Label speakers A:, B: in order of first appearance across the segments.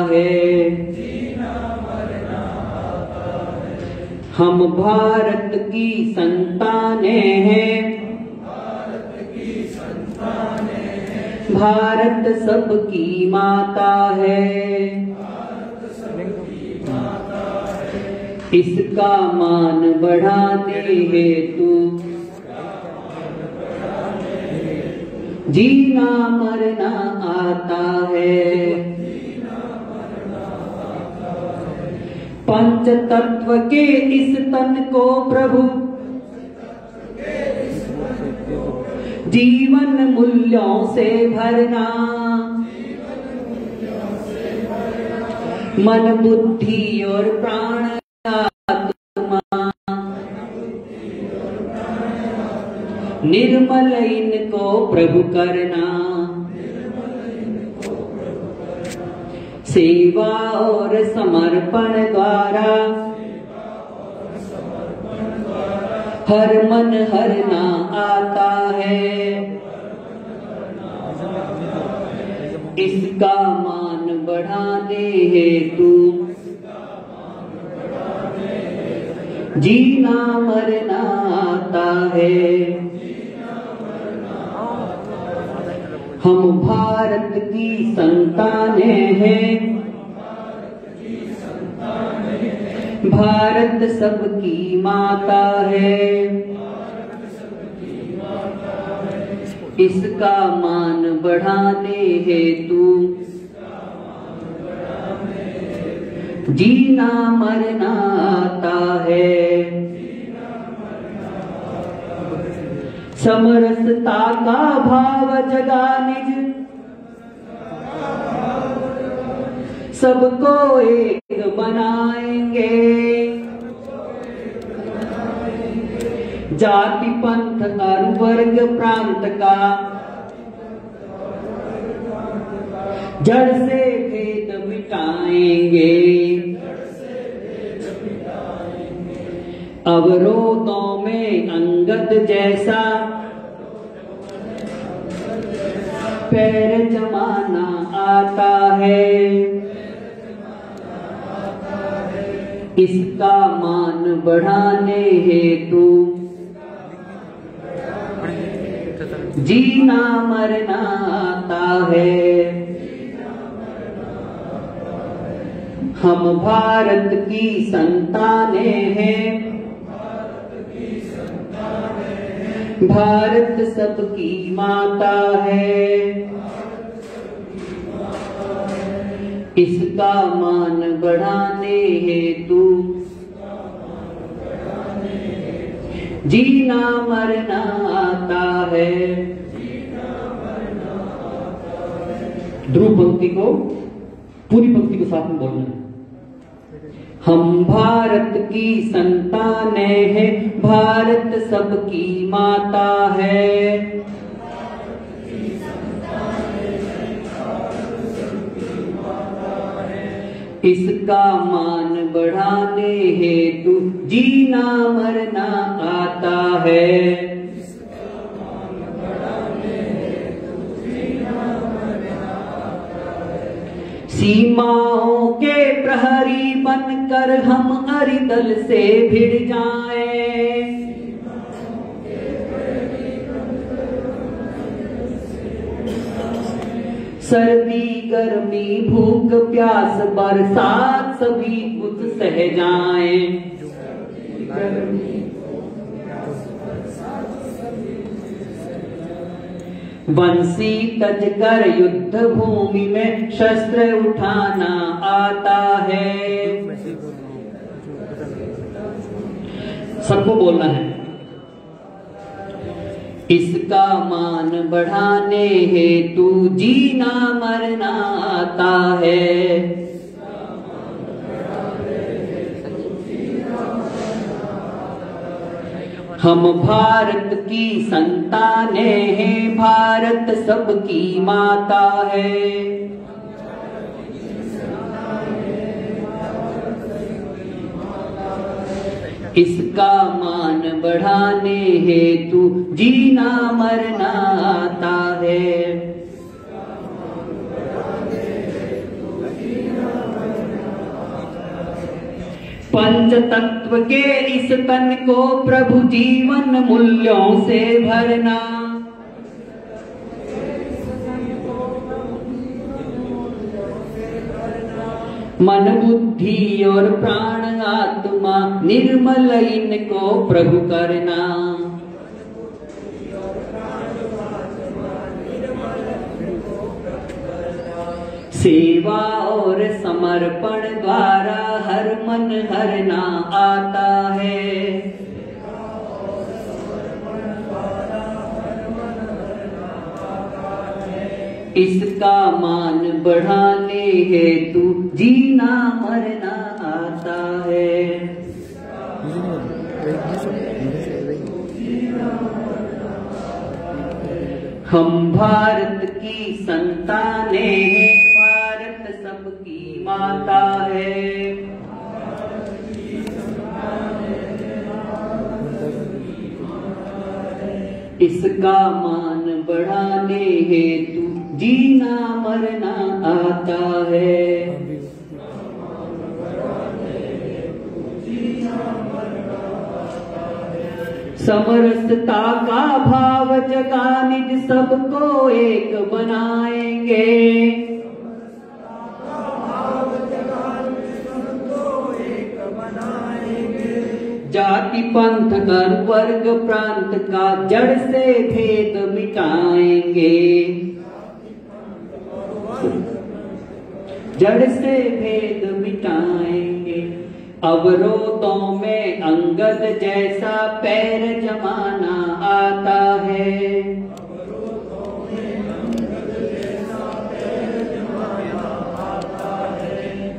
A: है। हम भारत की संतानें हैं, भारत सबकी माता है। इसका मान बढ़ाने हेतु जीना मरना आता है। पंच तत्व के इस तन को प्रभु जीवन मूल्यों से भरना, मन बुद्धि और प्राण आत्मा निर्मल इनको प्रभु करना। सेवा और समर्पण द्वारा हर मन हरना आता है। इसका मान बढ़ाने हेतु जीना मरना आता है। हम भारत की संतानें हैं, भारत सबकी माता है। इसका मान बढ़ाने हेतु जीना मरना आता है। समरसता का भाव जगा निज सबको एक बनाएंगे। जाति पंथ और वर्ग प्रांत का जड़ से भेद मिटाएंगे। अवरोधों में अंगद जैसा पैर जमाना आता है। इसका मान बढ़ाने हेतु जीना मरना आता है। हम भारत की संतानें हैं, भारत सबकी माता है। इसका मान बढ़ाने हेतु जीना मरना आता है। ध्रुव पंक्ति को पूरी पंक्ति को साथ में बोलना है। हम भारत की संतानें हैं, भारत सबकी माता है। इसका मान बढ़ाने हेतु जीना मरना आता है। सीमाओं के प्रहरी बनकर हम अरिदल से भिड़ जाएं। सर्दी गर्मी भूख प्यास बरसात सभी कुछ सह जाएं। बंसी तज कर युद्ध भूमि में शस्त्र उठाना आता है। सबको बोलना है। इसका मान बढ़ाने हेतु जीना मरना आता है। हम भारत की संतानें हैं, भारत सबकी माता है। इसका मान बढ़ाने हेतु जीना मरना आता है। पंच तत्व के इस तन को प्रभु जीवन मूल्यों से भरना। मन बुद्धि और प्राण आत्मा निर्मल इनको प्रभु करना। सेवा और समर्पण द्वारा हर मन हरना आता है। इसका मान बढ़ाने हेतु जीना मरना आता है। हम भारत की संतानें हैं, भारत सबकी माता है। इसका मान बढ़ाने हेतु जीना मरना आता है। समरसता का भाव जगा निज सबको एक बनाएंगे। जाति पंथ कर वर्ग प्रांत का जड़ से भेद मिटाएंगे। जड़ से भेद मिटाएंगे। अवरोधों में अंगद जैसा पैर जमाना आता है।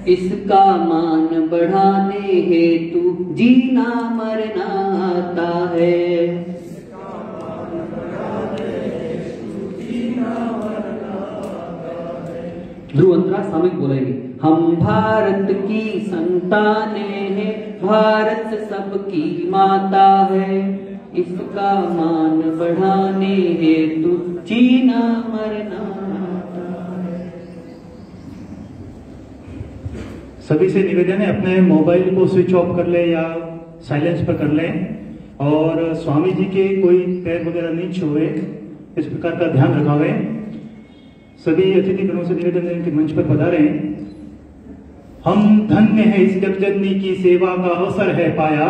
A: इसका मान बढ़ाने हेतु जीना मरना आता है। ध्रुव अंतरा सामूहिक बोलेंगे। हम भारत की संतानें हैं, भारत सबकी माता है। इसका मान बढ़ाने हेतु जीना मरना।
B: सभी से निवेदन है अपने मोबाइल को स्विच ऑफ कर ले या साइलेंस पर कर लें और स्वामी जी के कोई पैर वगैरह नहीं छुए, इस प्रकार का ध्यान रखावे। सभी अतिथि गणों से निवेदन है कि मंच पर पधारे। हम धन्य है इस जगजननी की सेवा का अवसर है पाया।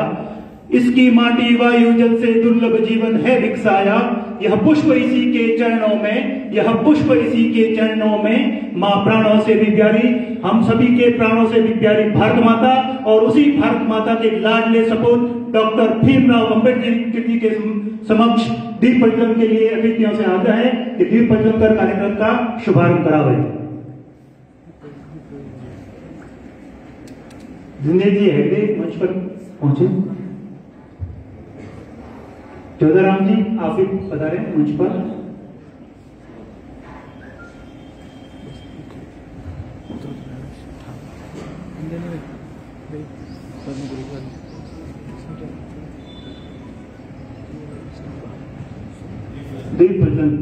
B: इसकी माटी वायु जल से दुर्लभ जीवन है विकसाया। यह पुष्प इसी के चरणों में, यह पुष्प इसी के चरणों में। माँ प्राणों से भी प्यारी, हम सभी के प्राणों से भी प्यारी भारत माता और उसी भारत माता के लाडले सपूत डॉक्टर भीमराव अम्बेडकर जी के समक्ष दीप प्रज्वलन के लिए अतिथियों से आग्रह है कि दीप प्रज्वलन कर कार्यक्रम का शुभारंभ करावे। दिनेश जी हेगड़े मंच पर पहुंचे। जोधाराम जी आप भी पधारे मंच पर। दीप प्रज्वलन।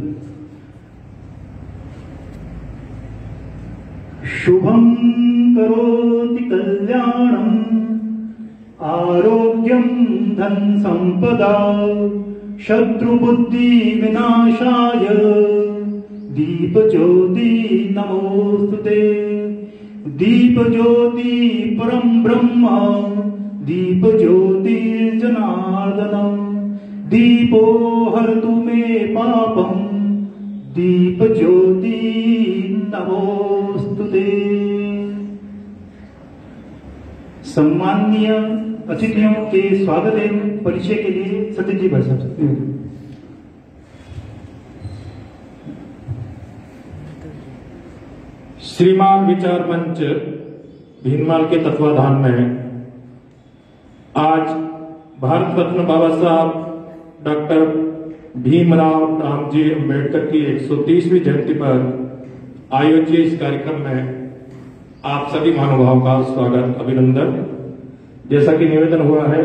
B: शुभम करोति कल्याणम आरोग्यम धन संपदा शत्रु बुद्धि विनाशाय दीप ज्योति नमोस्तुते। दीप ज्योति परम ब्रह्म दीप ज्योति जनार्दनम। दीपो हरतु मे पापम दीप ज्योति नमोस्तुते। सम्माननीय अतिथियों के स्वागत एवं परिचय के लिए सतीश जी भाई साहब।
C: श्रीमान विचार मंच भीनमाल के तत्वाधान में आज भारत रत्न बाबा साहब डॉक्टर भीमराव रामजी अम्बेडकर की 130वीं जयंती पर आयोजित इस कार्यक्रम में आप सभी महानुभावों का स्वागत अभिनंदन। जैसा कि निवेदन हुआ है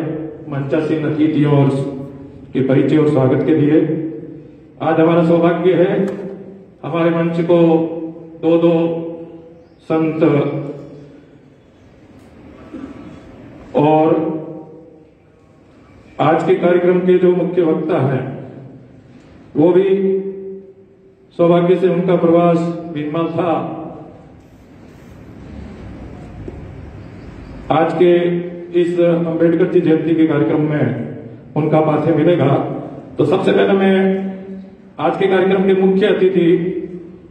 C: मंचासीन अतिथियों और के परिचय और स्वागत के लिए आज हमारा सौभाग्य है हमारे मंच को दो संत और आज के कार्यक्रम के जो मुख्य वक्ता हैं वो भी सौभाग्य से उनका प्रवास भीनमाल था। आज के इस अंबेडकर जी जयंती के कार्यक्रम में उनका पाथे मिलेगा। तो सबसे पहले मैं आज के कार्यक्रम के मुख्य अतिथि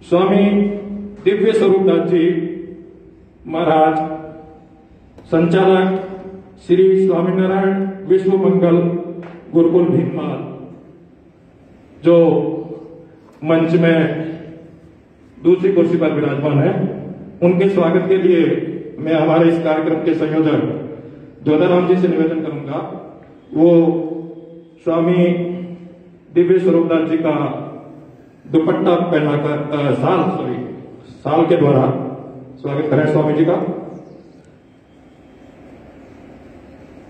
C: स्वामी दिव्य स्वरूप दास जी महाराज, संचालक श्री स्वामीनारायण विश्व मंगल गुरुकुल भीनमाल, जो मंच में दूसरी कुर्सी पर विराजमान है, उनके स्वागत के लिए मैं हमारे इस कार्यक्रम के संयोजक जोधाराम जी से निवेदन करूंगा वो स्वामी दिव्य स्वरूप दास जी का दुपट्टा पहनाकर साल के द्वारा स्वागत करें स्वामी जी का।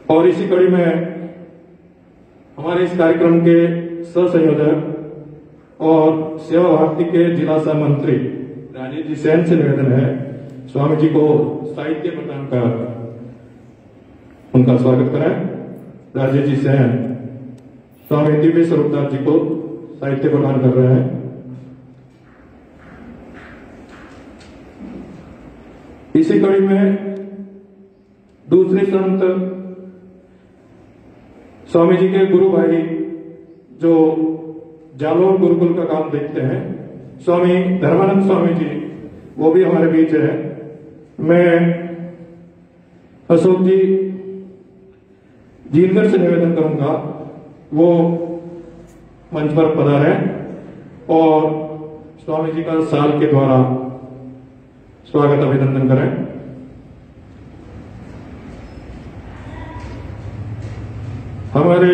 C: और इसी कड़ी में हमारे इस कार्यक्रम के सहसंयोजक और सेवा भारती के जिला सह मंत्री राजेश जी सेन से निवेदन है स्वामी जी को साहित्य प्रदान कर उनका स्वागत करें। राजेश जी सेन स्वामी दिव्य स्वरूप दास जी को साहित्य प्रदान कर रहे हैं। इसी कड़ी में दूसरे संत स्वामी जी के गुरु भाई जो जालोर गुरुकुल का काम देखते हैं, स्वामी धर्मानंद स्वामी जी, वो भी हमारे बीच है। मैं अशोक जी जीनगर से निवेदन करूंगा वो मंच पर पधारे और स्वामी जी का साल के द्वारा स्वागत अभिनंदन करें। हमारे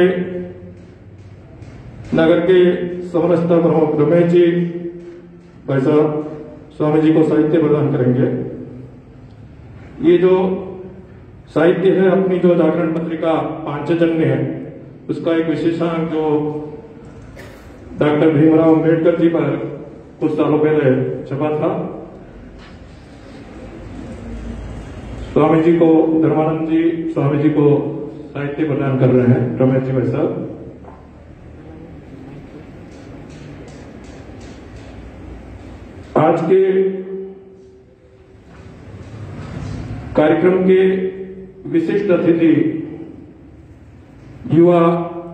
C: नगर के समरसता प्रमुख रमेश जी भाई साहब स्वामी जी को साहित्य प्रदान करेंगे। ये जो साहित्य है अपनी जो जागरण पत्रिका पांचजन्य है उसका एक विशेषांक जो डॉक्टर भीमराव अम्बेडकर जी पर कुछ सालों पहले छपा था। स्वामी जी को धर्मानंद जी स्वामी जी को साहित्य प्रदान कर रहे हैं रमेश जी भाई साहब। आज के कार्यक्रम के विशिष्ट अतिथि युवा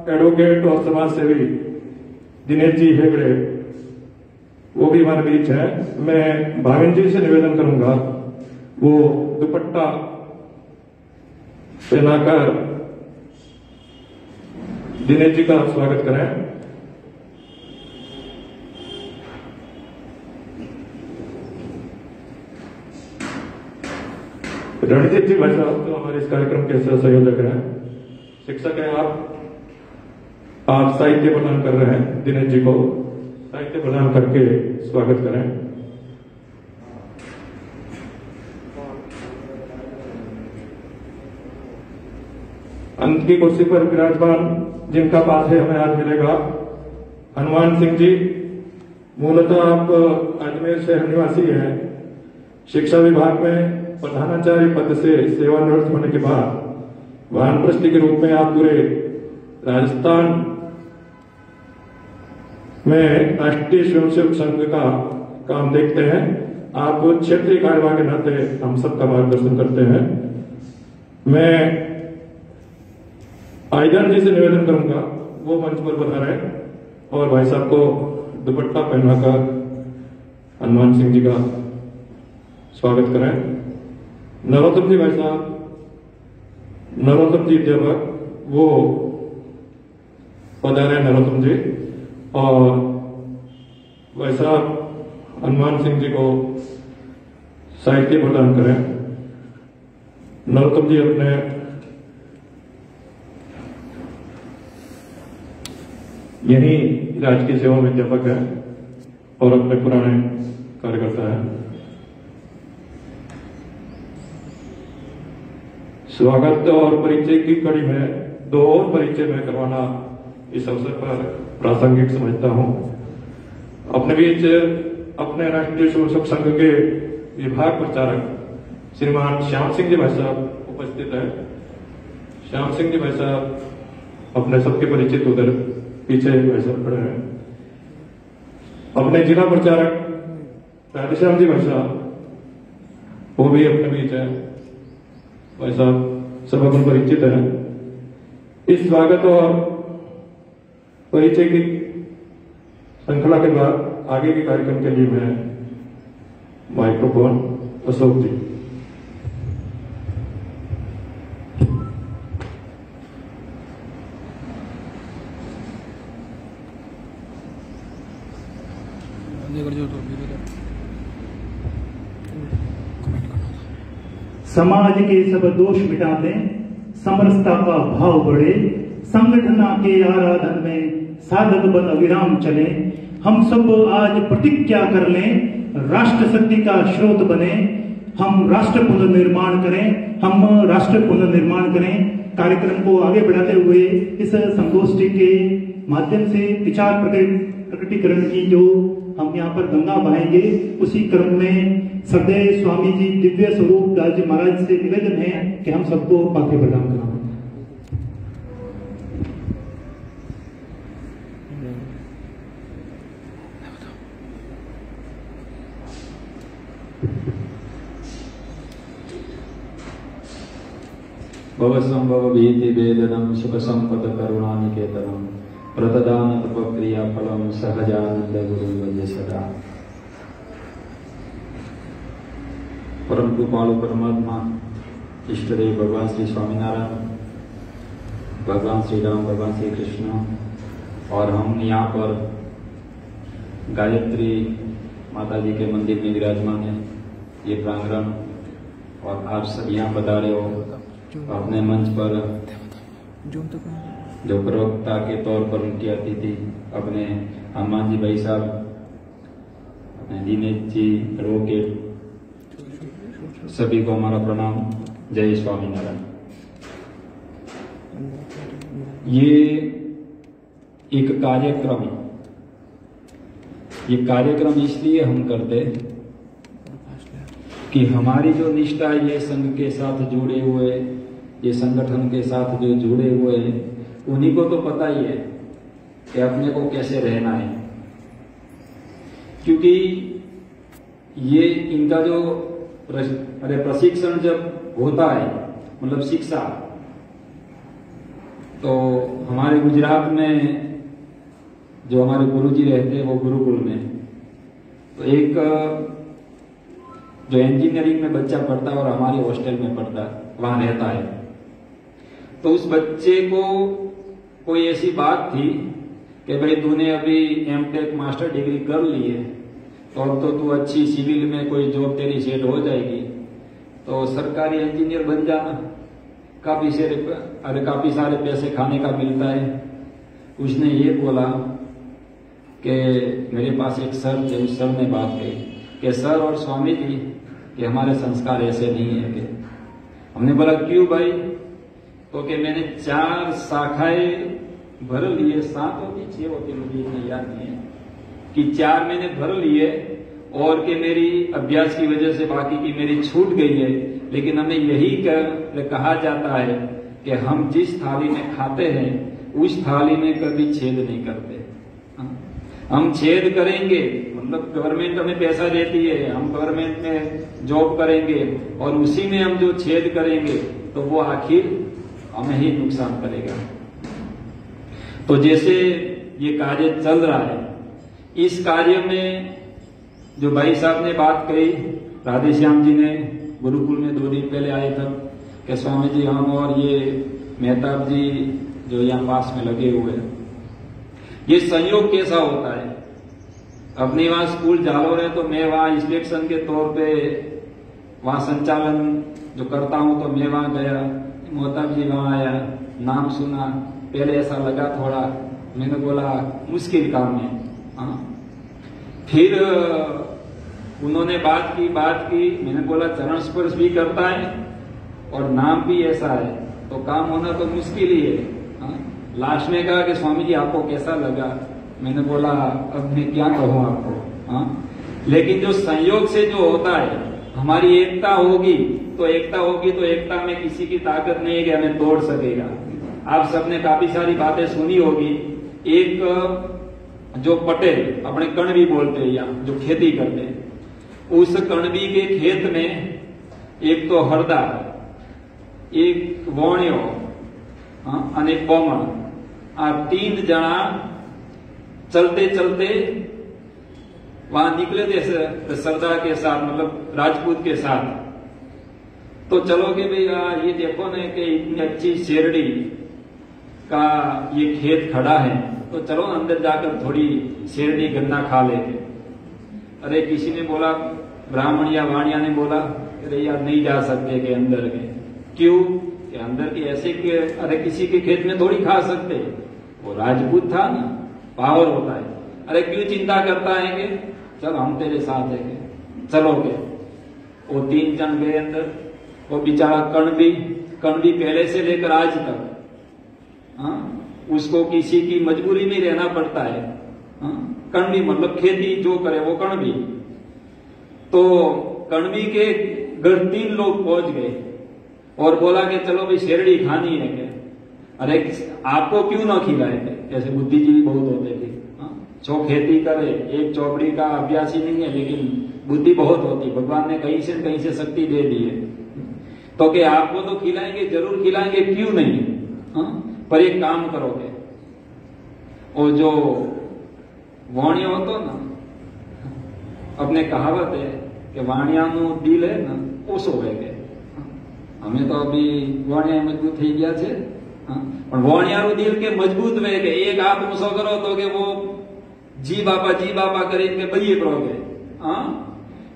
C: एडवोकेट और समाज सेवी दिनेश जी हेगड़े, वो भी हमारे बीच है। मैं भाविन जी से निवेदन करूंगा वो दुपट्टा पहनाकर दिनेश जी का स्वागत करें। रणजीत जी भाई साहब तो हमारे इस कार्यक्रम के सहसंयोजक हैं, शिक्षक हैं आप साहित्य प्रदान कर रहे हैं। दिनेश जी को साहित्य प्रदान करके स्वागत करें। अंत की कुर्सी पर विराजमान जिनका पास है हमें आज मिलेगा हनुमान सिंह जी, मूलतः आप अजमेर शहर निवासी हैं। शिक्षा विभाग में प्रधानाचार्य पद से सेवानिवृत्त होने के बाद वानप्रस्थी के रूप में आप पूरे राजस्थान में राष्ट्रीय स्वयंसेवक संघ का काम देखते हैं। आप क्षेत्रीय कार्यवाह के नाते हम सबका मार्गदर्शन करते हैं। मैं आइदर जी से निवेदन करूंगा वो मंच पर पधारे और भाई साहब को दुपट्टा पहनाकर हनुमान सिंह जी का स्वागत करें। नरोत्तम जी भाई साहब, नरोत्तम जी अध्यापक वो पधारे नरोत्तम जी, और भाई साहब हनुमान सिंह जी को साहित्य प्रदान करें। नरोत्तम जी अपने यही राजकीय सेवा में अध्यापक है और अपने पुराने कार्यकर्ता हैं। स्वागत और परिचय की कड़ी में दो और परिचय में करवाना इस अवसर पर प्रासंगिक समझता हूं। अपने बीच अपने राष्ट्रीय स्वयंसेवक संघ के विभाग प्रचारक श्रीमान श्याम सिंह जी भाई साहब उपस्थित है। श्याम सिंह जी भाई साहब अपने सबके परिचित उधर पीछे भाई साहब खड़े हैं। अपने जिला प्रचारक राधेश्याम जी भाई साहब वो भी अपने बीच है। भाई साहब सब अपन परिचित है। इस स्वागत और परिचय की श्रृंखला के बाद आगे के कार्यक्रम के लिए मैं माइक्रोफोन अशोक जी।
B: समाज के सब दोष मिटा दें, समरसता का भाव बढ़े, संगठन के आराधन में साधक बन अविराम चले। हम सब आज प्रतिज्ञा कर लें, राष्ट्र शक्ति का स्रोत बने, हम राष्ट्र पुनर्निर्माण करें, हम राष्ट्र पुनर्निर्माण करें। कार्यक्रम को आगे बढ़ाते हुए इस संगोष्ठी के माध्यम से विचार प्रकटीकरण की जो हम यहाँ पर गंगा बहाएंगे, उसी क्रम में श्रद्धेय स्वामी जी दिव्य स्वरूप दास जी महाराज से निवेदन है कि हम सबको पाथे प्रदान कराएं।
D: भवसंभव भीति वेदनम शुभ संपद करुणानिकेतनम प्रतदान तपक्रिया फलम सहजानंद गुरु वजय सदा। परम कृपालु परमात्मा इष्टदेव भगवान श्री स्वामीनारायण, भगवान श्री राम, भगवान श्री कृष्ण और हम यहाँ पर गायत्री माता जी के मंदिर में विराजमान है। ये प्रांगण और आप सब यहाँ पधारे हो। अपने मंच पर जो प्रवक्ता के तौर पर उनकी अतिथि अपने हनुमान जी भाई साहब, अपने दिनेश जी एडवोकेट, सभी को हमारा प्रणाम। जय स्वामीनारायण। ये एक कार्यक्रम इसलिए हम करते कि हमारी जो निष्ठा है ये संघ के साथ जुड़े हुए, ये संगठन के साथ जो जुड़े हुए हैं, उन्हीं को तो पता ही है कि अपने को कैसे रहना है। क्योंकि ये इनका जो प्रशिक्षण जब होता है, मतलब शिक्षा, तो हमारे गुजरात में जो हमारे गुरुजी रहते हैं वो गुरुकुल में, तो एक जो इंजीनियरिंग में बच्चा पढ़ता है और हमारे हॉस्टल में पढ़ता है, वहां रहता है, तो उस बच्चे को कोई ऐसी बात थी कि भाई तूने अभी एमटेक मास्टर डिग्री कर ली है तो अब तो तू अच्छी सिविल में कोई जॉब तेरी सेट हो जाएगी, तो सरकारी इंजीनियर बन जाना, काफी सारे पैसे खाने का मिलता है। उसने ये बोला कि मेरे पास एक सर थे, उस सर ने बात कही कि सर और स्वामी जी कि हमारे संस्कार ऐसे नहीं है। कि हमने बोला क्यों भाई? तो कि मैंने 4 शाखाएं भर लिए, 7 होती 6 होती, मुझे इतना याद नहीं है, कि 4 मैंने भर लिए और कि मेरी अभ्यास की वजह से बाकी की मेरी छूट गई है। लेकिन हमें यही कहा जाता है कि हम जिस थाली में खाते हैं उस थाली में कभी छेद नहीं करते। हम छेद करेंगे, मतलब गवर्नमेंट हमें पैसा देती है, हम गवर्नमेंट में जॉब करेंगे और उसी में हम जो छेद करेंगे तो वो आखिर हमें ही नुकसान करेगा। तो जैसे ये कार्य चल रहा है, इस कार्य में जो भाई साहब ने बात कही, राधेश्याम जी ने गुरुकुल में 2 दिन पहले आए थे कि स्वामी जी हम और ये मेहताब जी जो यहाँ पास में लगे हुए हैं, ये संयोग कैसा होता है। अपने वहां स्कूल जालोर है तो मैं वहां इंस्पेक्शन के तौर पे वहां संचालन जो करता हूं, तो मैं वहां गया, मेहताब जी वहां आया, नाम सुना, पहले ऐसा लगा थोड़ा, मैंने बोला मुश्किल काम है। फिर उन्होंने बात की, मैंने बोला चरण स्पर्श भी करता है और नाम भी ऐसा है तो काम होना तो मुश्किल ही है। लास्ट में कहा कि स्वामी जी आपको कैसा लगा? मैंने बोला अब मैं क्या कहूं आपको। लेकिन जो संयोग से जो होता है हमारी एकता होगी तो एकता में किसी की ताकत नहीं है कि हमें तोड़ सकेगा। आप सबने काफी सारी बातें सुनी होगी। एक जो पटेल अपने कणवी बोलते हैं यहाँ जो खेती करते हैं, उस कणवी के खेत में एक तो हरदा, एक वोणियो અને કોમણ, આ 3 जना चलते चलते वहां निकले थे सरदार के साथ, मतलब राजपूत के साथ। तो चलो कि भैया ये देखो ना कि इतनी अच्छी शेरड़ी का ये खेत खड़ा है, तो चलो अंदर जाकर थोड़ी शेरड़ी गन्ना खा लेते। अरे किसी ने बोला, ब्राह्मण या वाणिया ने बोला, अरे यार नहीं जा सकते के अंदर के। क्यों? कि अंदर के ऐसे कि अरे किसी के खेत में थोड़ी खा सकते, वो राजपूत था ना, पावर होता है। अरे क्यों चिंता करता है कि चल हम तेरे साथ है कि चलो के। वो 3 जन गए अंदर। वो बेचारा कणवी पहले से लेकर आज तक उसको किसी की मजबूरी में रहना पड़ता है। कणवी मतलब खेती जो करे वो कणवी। तो कणवी के घर 3 लोग पहुंच गए और बोला कि चलो भाई शेरड़ी खानी है क्या? अरे आपको क्यों ना खिलाए थे? ऐसे बुद्धिजीवी बहुत होते थे। जो खेती करे, एक चौपड़ी का अभ्यासी नहीं है, लेकिन बुद्धि बहुत होती। भगवान ने कहीं से शक्ति दे दी है। तो कि आपको तो खिलाएंगे, जरूर खिलाएंगे, क्यों नहीं? पर एक काम करोगे, वो जो वाणिया होतो ना, अपने कहावत है कि वाणियाનું दिल है ना ઓછો હોય કે અમે તો અભી વાણિયા મજબૂત થઈ ગયા છે, પણ વાણિયાનું દિલ કે મજબૂત હોય કે એક હાથ ઊંચો કરો તો કે वो जी बाबा કરીને બઈએ પ્રોગે।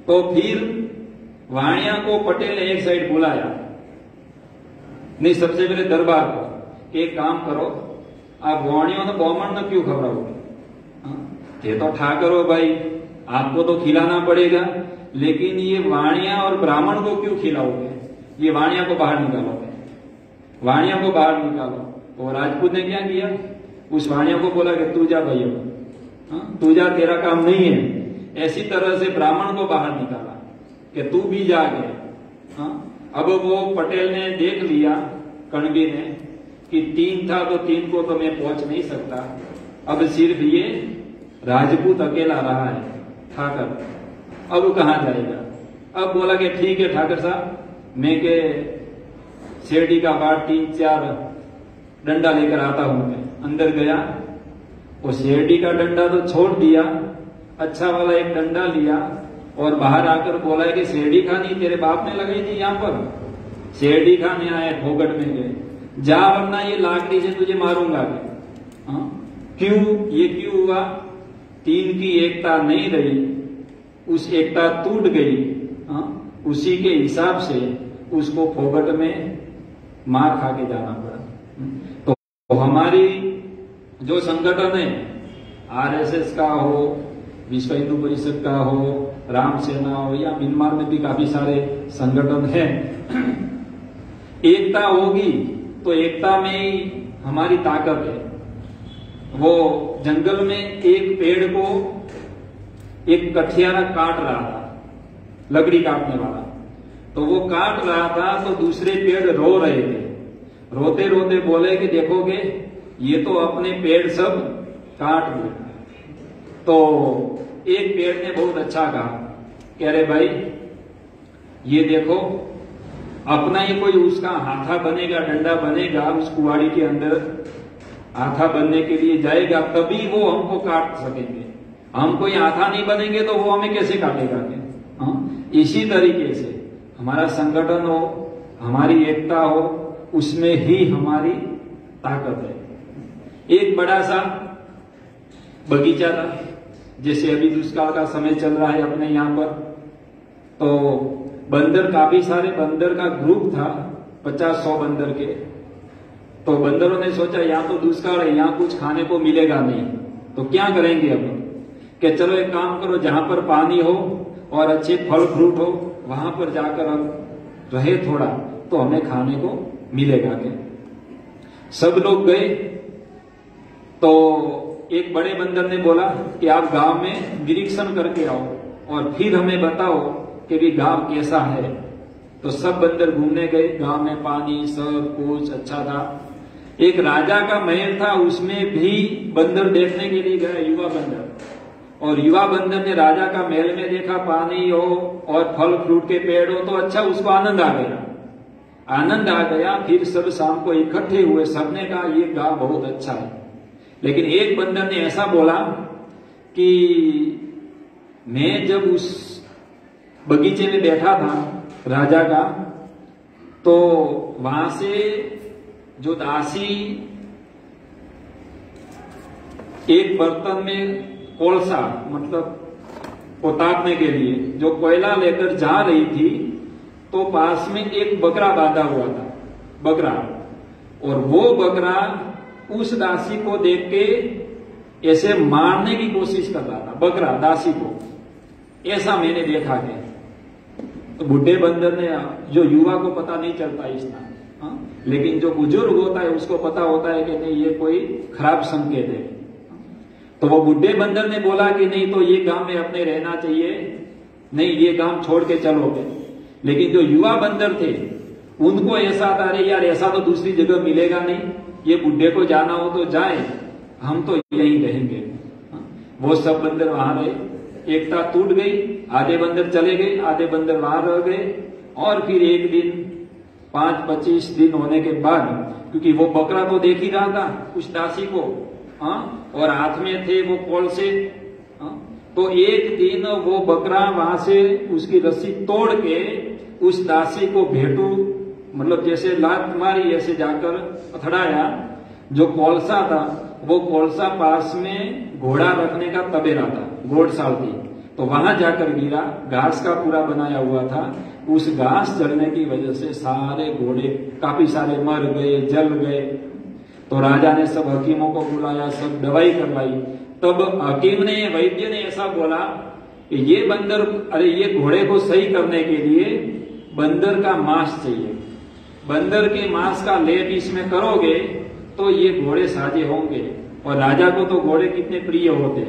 D: तो फिर वाणिया को पटेल ने एक साइड बुलाया, नहीं सबसे पहले दरबार को, एक काम करो आप वाणियों ने ब्राह्मण ने क्यों खबराओगे? ये तो ठाकर हो भाई, आपको तो खिलाना पड़ेगा, लेकिन ये वाणिया और ब्राह्मण को क्यों खिलाओगे? ये वाणिया को बाहर निकालोगे, वाणिया को बाहर निकालो। तो राजपूत ने क्या किया, उस वाणिया को बोला कि तू जा भाई, तू जा, तेरा काम नहीं है। ऐसी तरह से ब्राह्मण को बाहर निकाला कि तू भी जा गया। अब वो पटेल ने देख लिया, कणवी ने, कि 3 था तो 3 को तो मैं पहुंच नहीं सकता, अब सिर्फ ये राजपूत अकेला रहा है ठाकर, अब कहां जाएगा? अब बोला कि ठीक है ठाकर साहब, मैं के शेरडी का बाट 3-4 डंडा लेकर आता हूं। मैं अंदर गया, वो शेरडी का डंडा तो छोड़ दिया, अच्छा वाला एक डंडा लिया और बाहर आकर बोला कि शेरडी खानी तेरे बाप ने लगाई थी यहाँ पर, शेरडी खाने आए, फोगट में गए, जा वरना ये लाकड़ी से तुझे मारूंगा। क्यों? ये क्यों हुआ? 3 की एकता नहीं रही, उस एकता टूट गई। उसी के हिसाब से उसको फोगट में मार खा के जाना पड़ा। तो हमारी जो संगठन है, आरएसएस का हो, विश्व हिंदू परिषद का हो, राम सेना हो, या म्यांमार में भी काफी सारे संगठन हैं, एकता होगी तो एकता में ही हमारी ताकत है। वो जंगल में एक पेड़ को एक कठियारा काट रहा था, लकड़ी काटने वाला, तो वो काट रहा था तो दूसरे पेड़ रो रहे थे। रोते रोते बोले कि देखोगे ये तो अपने पेड़ सब काट दिए। तो एक पेड़ ने बहुत अच्छा कहा कि अरे भाई ये देखो, अपना ये कोई उसका हाथा बनेगा, डंडा बनेगा, उस कुआड़ी के अंदर हाथा बनने के लिए जाएगा, तभी वो हमको काट सकेंगे। हम कोई हाथा नहीं बनेंगे तो वो हमें कैसे काटेगा? इसी तरीके से हमारा संगठन हो, हमारी एकता हो, उसमें ही हमारी ताकत है। एक बड़ा सा बगीचा था, जैसे अभी दुष्काल का समय चल रहा है अपने यहाँ पर, तो बंदर, काफी सारे बंदर का ग्रुप था, 50-100 बंदर के। तो बंदरों ने सोचा यहाँ तो दुष्काल है, यहाँ कुछ खाने को मिलेगा नहीं, तो क्या करेंगे अब? कि चलो एक काम करो, जहां पर पानी हो और अच्छे फल फ्रूट हो, वहां पर जाकर अब रहे थोड़ा, तो हमें खाने को मिलेगा। क्या सब लोग गए, तो एक बड़े बंदर ने बोला कि आप गांव में निरीक्षण करके आओ और फिर हमें बताओ कि भी गांव कैसा है। तो सब बंदर घूमने गए, गांव में पानी सब कुछ अच्छा था। एक राजा का महल था, उसमें भी बंदर देखने के लिए गए, युवा बंदर। और युवा बंदर ने राजा का महल में देखा पानी हो और फल फ्रूट के पेड़ हो, तो अच्छा उसको आनंद आ गया, आनंद आ गया। फिर सब शाम को इकट्ठे हुए, सबने कहा ये गांव बहुत अच्छा है। लेकिन एक बंदर ने ऐसा बोला कि मैं जब उस बगीचे में बैठा था राजा का, तो वहां से जो दासी एक बर्तन में कोलसा मतलब उतारने के लिए जो कोयला लेकर जा रही थी, तो पास में एक बकरा बांधा हुआ था, बकरा। और वो बकरा उस दासी को देख के ऐसे मारने की कोशिश कर रहा था, बकरा दासी को। ऐसा मैंने देखा है। तो बुढ़े बंदर ने, जो युवा को पता नहीं चलता इतना, लेकिन जो बुजुर्ग होता है उसको पता होता है कि नहीं ये कोई खराब संकेत है। तो वो बुढ़े बंदर ने बोला कि नहीं, तो ये गांव में अपने रहना चाहिए, नहीं ये गांव छोड़ के चलोगे। लेकिन जो युवा बंदर थे उनको ऐसा था, अरे यार ऐसा तो दूसरी जगह मिलेगा नहीं, ये बुढ़े को जाना हो तो जाए, हम तो यहीं रहेंगे। वो सब बंदर वहां रहे, एकता टूट गई, आधे बंदर चले गए, आधे बंदर वहां रह गए। और फिर एक दिन 5-25 दिन होने के बाद, क्योंकि वो बकरा तो देख ही रहा था उस दासी को, और हाथ में थे वो कोलसे, तो एक दिन वो बकरा वहां से उसकी रस्सी तोड़ के उस दासी को भेटू मतलब जैसे लात मारी, ऐसे जाकर पथड़ाया। जो कोलसा था वो कोलसा पास में घोड़ा रखने का तबेला था, घोड़शाल थी, तो वहां जाकर गिरा। घास का पूरा बनाया हुआ था, उस घास जलने की वजह से सारे घोड़े काफी सारे मर गए, जल गए। तो राजा ने सब हकीमों को बुलाया, सब दवाई करवाई। तब हकीम ने, वैद्य ने ऐसा बोला कि ये बंदर, अरे ये घोड़े को सही करने के लिए बंदर का मांस चाहिए, बंदर के मांस का लेप इसमें करोगे तो ये घोड़े साजे होंगे। और राजा को तो घोड़े कितने प्रिय होते।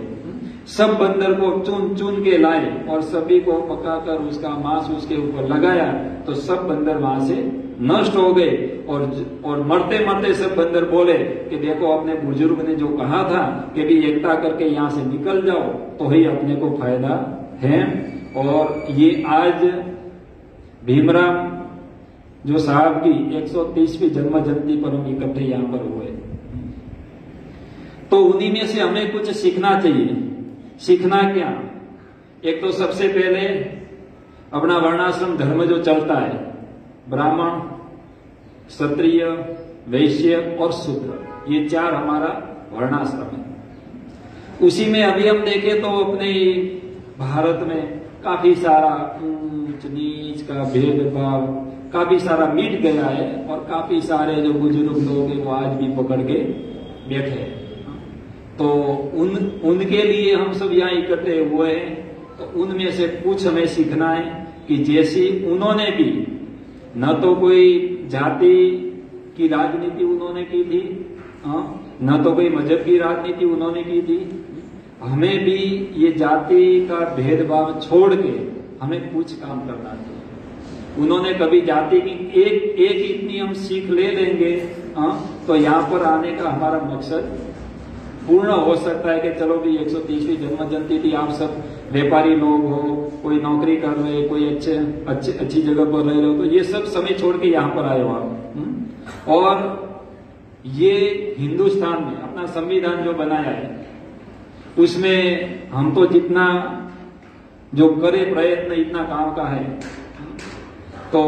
D: सब बंदर को चुन चुन के लाए और सभी को पकाकर उसका मांस उसके ऊपर लगाया, तो सब बंदर वहां से नष्ट हो गए। और मरते मरते सब बंदर बोले कि देखो अपने बुजुर्ग ने जो कहा था कि भी एकता करके यहाँ से निकल जाओ तो ही अपने को फायदा है। और ये आज भीमराव जो साहब की 130वीं जन्म जयंती पर हम इकट्ठे यहाँ पर हुए, तो उन्हीं में से हमें कुछ सीखना चाहिए। सीखना क्या? एक तो सबसे पहले अपना वर्णाश्रम धर्म जो चलता है, ब्राह्मण, क्षत्रिय, वैश्य और शूद्र, ये 4 हमारा वर्णाश्रम है। उसी में अभी हम देखें तो अपने भारत में काफी सारा ऊंच नीच का भेदभाव काफी सारा मिट गया है, और काफी सारे जो बुजुर्ग लोग हैं वो आज भी पकड़ के बैठे हैं। तो उनके लिए हम सब यहाँ इकट्ठे हुए हैं, तो उनमें से कुछ हमें सीखना है कि जैसी उन्होंने भी, न तो कोई जाति की राजनीति उन्होंने की थी, न तो कोई मजहब की राजनीति उन्होंने की थी, हमें भी ये जाति का भेदभाव छोड़ के हमें कुछ काम करना चाहिए। उन्होंने कभी जाति की एक इतनी हम सीख ले लेंगे, तो यहाँ पर आने का हमारा मकसद पूर्ण हो सकता है कि चलो भी 130वीं जन्म जयंती थी, आप सब व्यापारी लोग हो, कोई नौकरी कर रहे, कोई अच्छी जगह पर रह रहे हो, तो ये सब समय छोड़ के यहाँ पर आए हो आप। और ये हिंदुस्तान में अपना संविधान जो बनाया है उसमें हम तो जितना जो करे प्रयत्न इतना काम का है। तो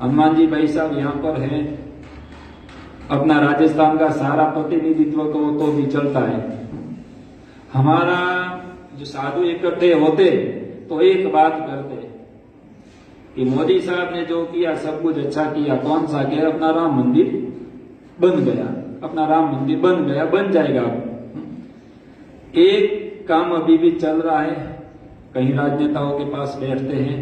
D: हनुमान जी भाई साहब यहाँ पर हैं, अपना राजस्थान का सारा प्रतिनिधित्व तो भी चलता है। हमारा जो साधु इकट्ठे होते तो एक बात करते कि मोदी साहब ने जो किया सब कुछ अच्छा किया, कौन सा किया? अपना राम मंदिर बन गया, अपना राम मंदिर बन गया, बन जाएगा। एक काम अभी भी चल रहा है, कई राजनेताओं के पास बैठते हैं,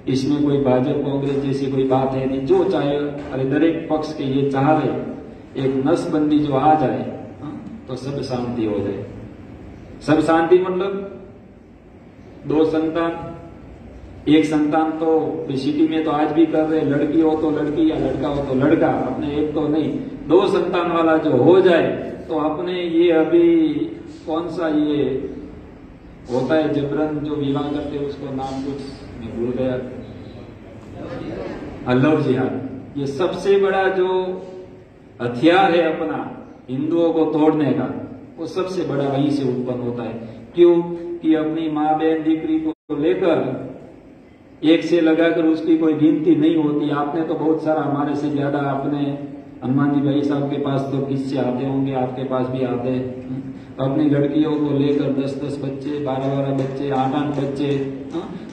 D: इसमें कोई भाजपा कांग्रेस जैसी कोई बात है नहीं, जो चाहे, अरे दरेक पक्ष के ये चाह रहे एक नसबंदी जो आ जाए तो सब शांति हो जाए। सब शांति मतलब 2 संतान, एक संतान तो सिटी में तो आज भी कर रहे, लड़की हो तो लड़की या लड़का हो तो लड़का, अपने एक तो नहीं 2 संतान वाला जो हो जाए तो अपने ये अभी कौन सा ये होता है जबरन जो विवाह करते हैं, उसको नाम कुछ मैं भूल गया, लव जिहाद। ये सबसे बड़ा जो हथियार है अपना हिंदुओं को तोड़ने का, वो सबसे बड़ा वहीं से उत्पन्न होता है। क्यों कि अपनी माँ बहन दीकरी को लेकर एक से लगाकर उसकी कोई गिनती नहीं होती। आपने तो बहुत सारा, हमारे से ज्यादा आपने हनुमान जी भाई साहब के पास तो किससे आते होंगे, आपके पास भी आते हैं। अपनी लड़कियों को लेकर 10-10 बच्चे, 12-12 बच्चे, 8-8 बच्चे,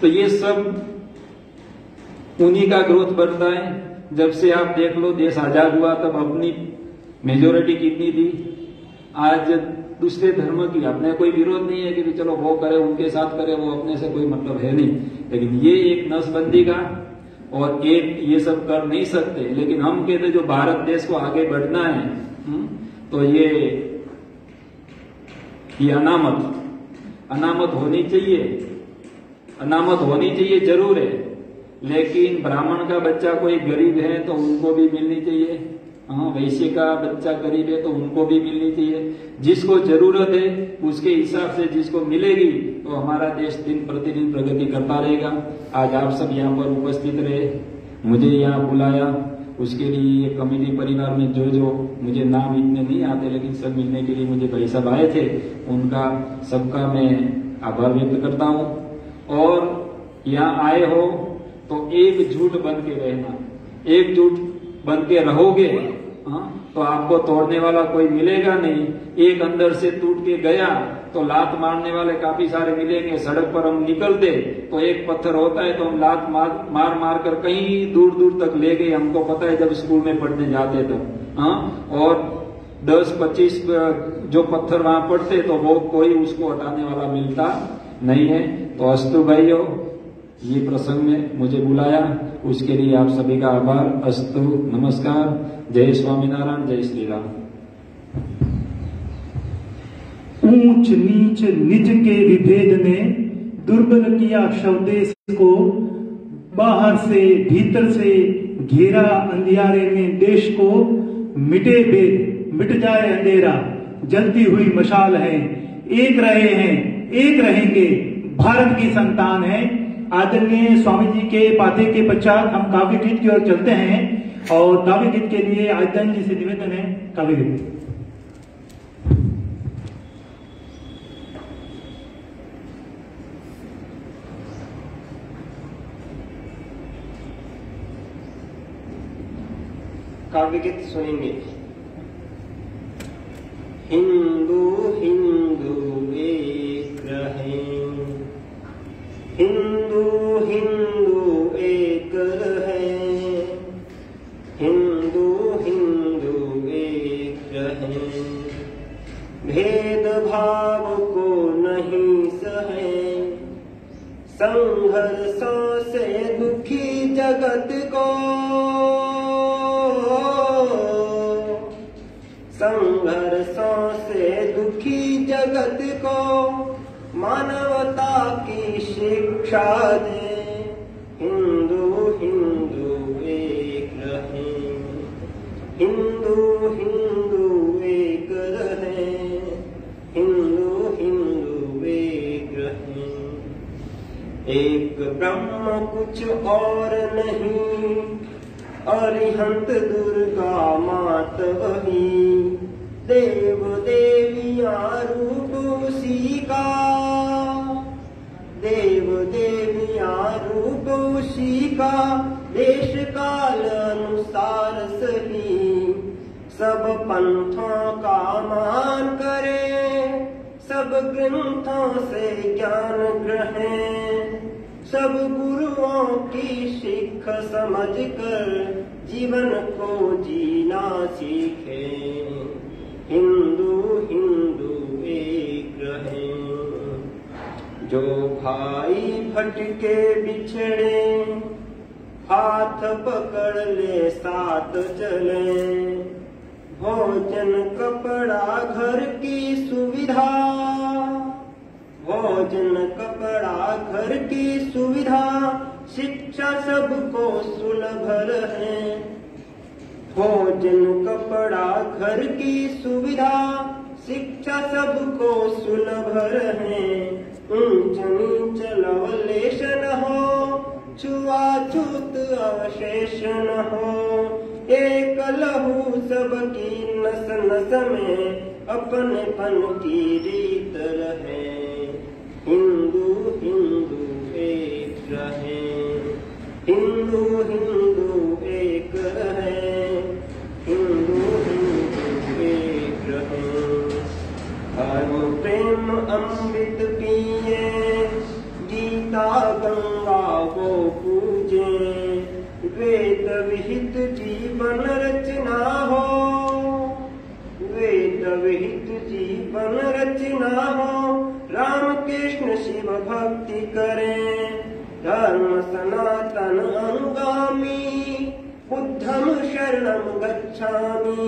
D: तो ये सब उन्हीं का ग्रोथ बढ़ता है। जब से आप देख लो देश आजाद हुआ तब अपनी मेजोरिटी कितनी थी, आज दूसरे धर्म की। अपने कोई विरोध नहीं है कि चलो वो करे, उनके साथ करे, वो अपने से कोई मतलब है नहीं, लेकिन ये एक नसबंदी का और एक ये सब कर नहीं सकते। लेकिन हम कहते जो भारत देश को आगे बढ़ना है, तो ये अनामत होनी चाहिए, अनामत होनी चाहिए जरूर है। लेकिन ब्राह्मण का बच्चा कोई गरीब है तो उनको भी मिलनी चाहिए, वैश्य का बच्चा गरीब है तो उनको भी मिलनी चाहिए। जिसको जरूरत है उसके हिसाब से जिसको मिलेगी तो हमारा देश दिन प्रतिदिन प्रगति करता रहेगा। आज आप सब यहाँ पर उपस्थित रहे, मुझे यहाँ बुलाया, उसके लिए कमेटी परिवार में जो मुझे नाम इतने नहीं आते, लेकिन सब मिलने के लिए मुझे भाई साहब आए थे, उनका सबका मैं आभार व्यक्त करता हूँ। और यहाँ आए हो तो एकजुट बन के रहना, एकजुट बन के रहोगे तो आपको तोड़ने वाला कोई मिलेगा नहीं। एक अंदर से टूट के गया तो लात मारने वाले काफी सारे मिलेंगे। सड़क पर हम निकलते तो एक पत्थर होता है तो हम लात मार कर कहीं दूर दूर तक ले गए, हमको पता है जब स्कूल में पढ़ने जाते तब। और 10-25 जो पत्थर वहां पड़ते तो वो कोई उसको हटाने वाला मिलता नहीं है। तो अस्तु भाइयों, ये प्रसंग में मुझे बुलाया उसके लिए आप सभी का आभार। अस्तु, नमस्कार, जय स्वामीनारायण, जय श्री राम।
B: ऊंच नीच निज के विभेद ने दुर्बल किया स्वदेश को, बाहर से भीतर से घेरा अंधियारे ने देश को। मिटे भेद मिट जाए अंधेरा, जलती हुई मशाल है, एक रहे हैं एक रहेंगे, भारत की संतान है। आदरणीय स्वामी जी के पाथे के पश्चात हम काव्य गीत की ओर चलते हैं और काव्य गीत के लिए आदित्य जी से निवेदन है काव्य गीत।
E: काव्य गीत सुनेंगे। हिंदू हिंदू एक रहें, हिंदू हिंदू एक रहें, हिंदू हिंदू एक रहें। भेदभाव को नहीं सहें, संघर्षों से दुखी जगत को, संघर्षों से दुखी जगत को मानवता की शिक्षा दे। हिंदू हिंदू एक रहें, हिंदू हिंदू एक रहें, हिंदू हिंदू एक रहें। एक ब्रह्म कुछ और नहीं, अरिहंत दुर्गा मात वही, देव देवियां रूप उसी का, देव देवियां रूप उसी का। देश काल अनुसार सही, सब पंथों का मान करे, सब ग्रंथों से ज्ञान ग्रहण, सब गुरुओं की शिख समझ कर जीवन को जीना सीखे। हिंदू हिंदू एक रहें, जो भाई भटके बिछड़े, हाथ पकड़ ले साथ चले। भोजन कपड़ा घर की सुविधा, भोजन कपड़ा घर की सुविधा शिक्षा सबको सुलभ रहे। भोजन कपड़ा घर की सुविधा शिक्षा सबको सुलभ रहे। ऊंच नीच लवलेश न हो, छुआछूत अवशेष न हो। एक लहू सबकी नस नस में अपनेपन की रीत रहे। हिंदू हिंदू एक रहे, हिंदू हिंदू एक रहे, हिंदू हिंदू एक रहे। धर्म प्रेम अमृत पिए, गीता गंगा को पूजे। वेद विहित जीवन रचना हो, वेद विहित जीवन रचना हो। राम कृष्ण शिव भक्ति करें, धर्म सनातन अनुगामी। बुद्धम शरणम गच्छामि,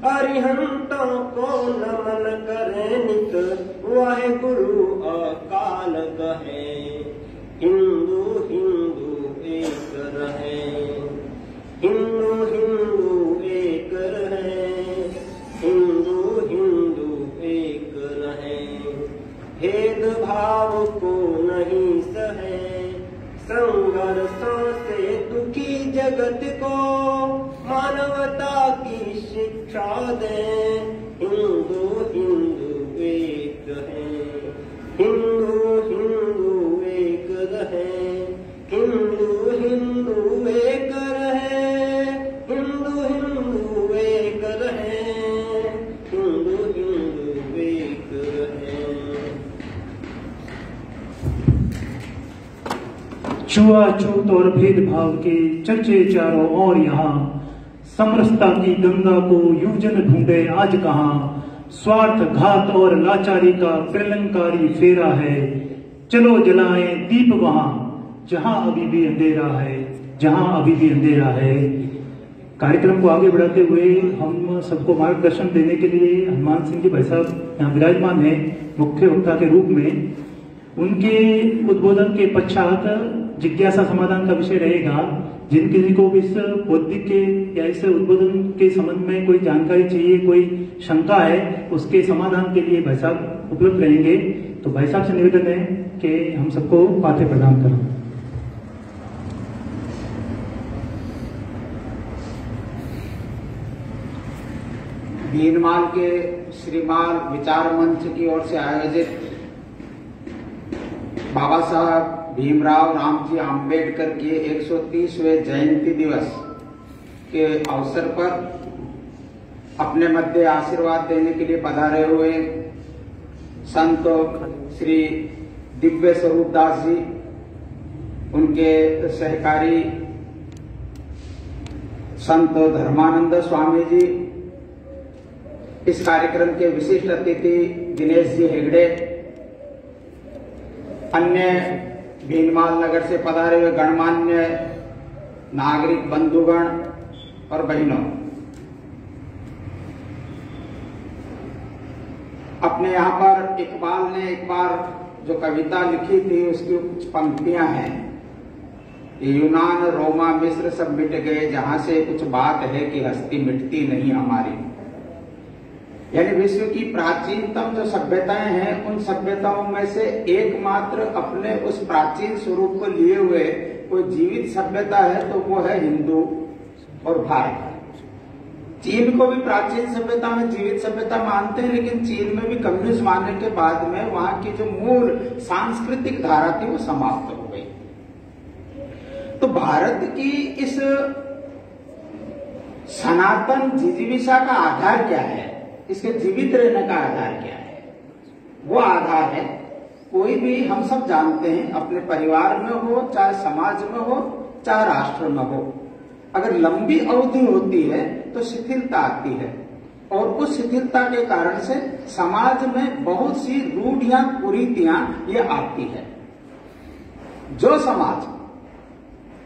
E: अरिहंतों को नमन करें नित। वाहेगुरु अकाल कहे, हिंदू हिंदू एक रहे, हिंदू हिंदू एक रहे, हिंदू हिंदू एक रहे। भेदभाव को नहीं सहे, संघर्षों से दुखी जगत को मानवता की शिक्षा दे। हिंदू हिंदू एक है, हिंदू हिंदू एक रहे, हिंदू हिंदू एक रहे, हिंदू हिंदू एक रहे, हिंदू हिंदू एक रहे।
B: छुआछूत और भेदभाव के चर्चे चारों ओर यहाँ। समरसता की गंगा को युवजन ढूंढे आज कहाँ। स्वार्थ घात और लाचारी का प्रलंकारी फेरा है। चलो जलाएं दीप वहां जहां अभी भी अंधेरा है, जहां अभी भी अंधेरा है। कार्यक्रम को आगे बढ़ाते हुए हम सबको मार्गदर्शन देने के लिए हनुमान सिंह जी भाई साहब यहाँ विराजमान है मुख्य वक्ता के रूप में। उनके उद्बोधन के पश्चात जिज्ञासा समाधान का विषय रहेगा। जिन किसी को भी इस बौद्धिक के या इस उद्बोधन के संबंध में कोई जानकारी चाहिए, कोई शंका है, उसके समाधान के लिए भाई साहब उपलब्ध रहेंगे। तो भाई साहब से निवेदन है कि हम सबको बातें प्रदान करें।
F: भीनमाल के श्रीमाल विचार मंच की ओर से आयोजित बाबा साहब भीमराव रामजी आम्बेडकर के 130वें जयंती दिवस के अवसर पर अपने मध्य आशीर्वाद देने के लिए पधारे हुए संत श्री दिव्य स्वरूप दास जी, उनके सहकारी संत धर्मानंद स्वामी जी, इस कार्यक्रम के विशिष्ट अतिथि दिनेश जी हेगड़े, अन्य भीनमाल नगर से पधारे हुए गणमान्य नागरिक बंधुगण और बहनों, अपने यहाँ पर इकबाल ने एक बार जो कविता लिखी थी उसकी कुछ पंक्तियां हैं। यूनान रोमा मिस्र सब मिट गए, जहां से कुछ बात है कि हस्ती मिटती नहीं हमारी। यानी विश्व की प्राचीनतम जो सभ्यताएं हैं उन सभ्यताओं में से एकमात्र अपने उस प्राचीन स्वरूप को लिए हुए कोई जीवित सभ्यता है तो वो है हिंदू और भारत। चीन को भी प्राचीन सभ्यता में जीवित सभ्यता मानते हैं, लेकिन चीन में भी कम्युनिस्ट मानने के बाद में वहां की जो मूल सांस्कृतिक धारा थी वो समाप्त हो गई। तो भारत की इस सनातन जिजीविषा का आधार क्या है, इसके जीवित रहने का आधार क्या है? वो आधार है, कोई भी हम सब जानते हैं, अपने परिवार में हो, चाहे समाज में हो, चाहे राष्ट्र में हो, अगर लंबी अवधि होती है तो शिथिलता आती है, और उस शिथिलता के कारण से समाज में बहुत सी रूढ़ियां कुरीतियां ये आती है। जो समाज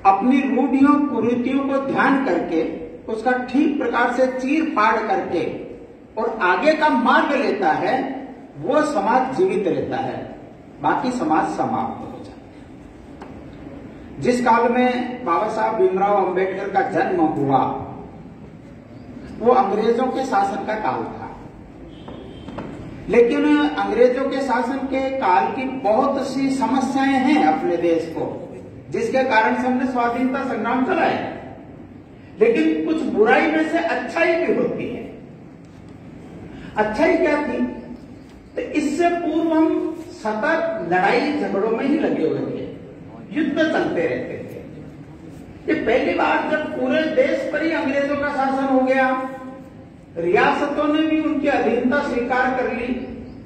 F: अपनी रूढ़ियों कुरीतियों को ध्यान करके उसका ठीक प्रकार से चीर फाड़ करके और आगे का मार्ग लेता है, वो समाज जीवित रहता है। बाकी समाज समाप्त हो जाते हैं। जिस काल में बाबा साहब भीमराव अंबेडकर का जन्म हुआ वो अंग्रेजों के शासन का काल था, लेकिन अंग्रेजों के शासन के काल की बहुत सी समस्याएं हैं अपने देश को, जिसके कारण से हमने स्वाधीनता संग्राम चलाया। लेकिन कुछ बुराई में से अच्छाई भी होती है। अच्छाई क्या थी? तो इससे पूर्व हम सतत लड़ाई झगड़ों में ही लगे हुए थे, युद्ध चलते रहते थे। ये पहली बार जब पूरे देश पर ही अंग्रेजों का शासन हो गया, रियासतों ने भी उनकी अधीनता स्वीकार कर ली,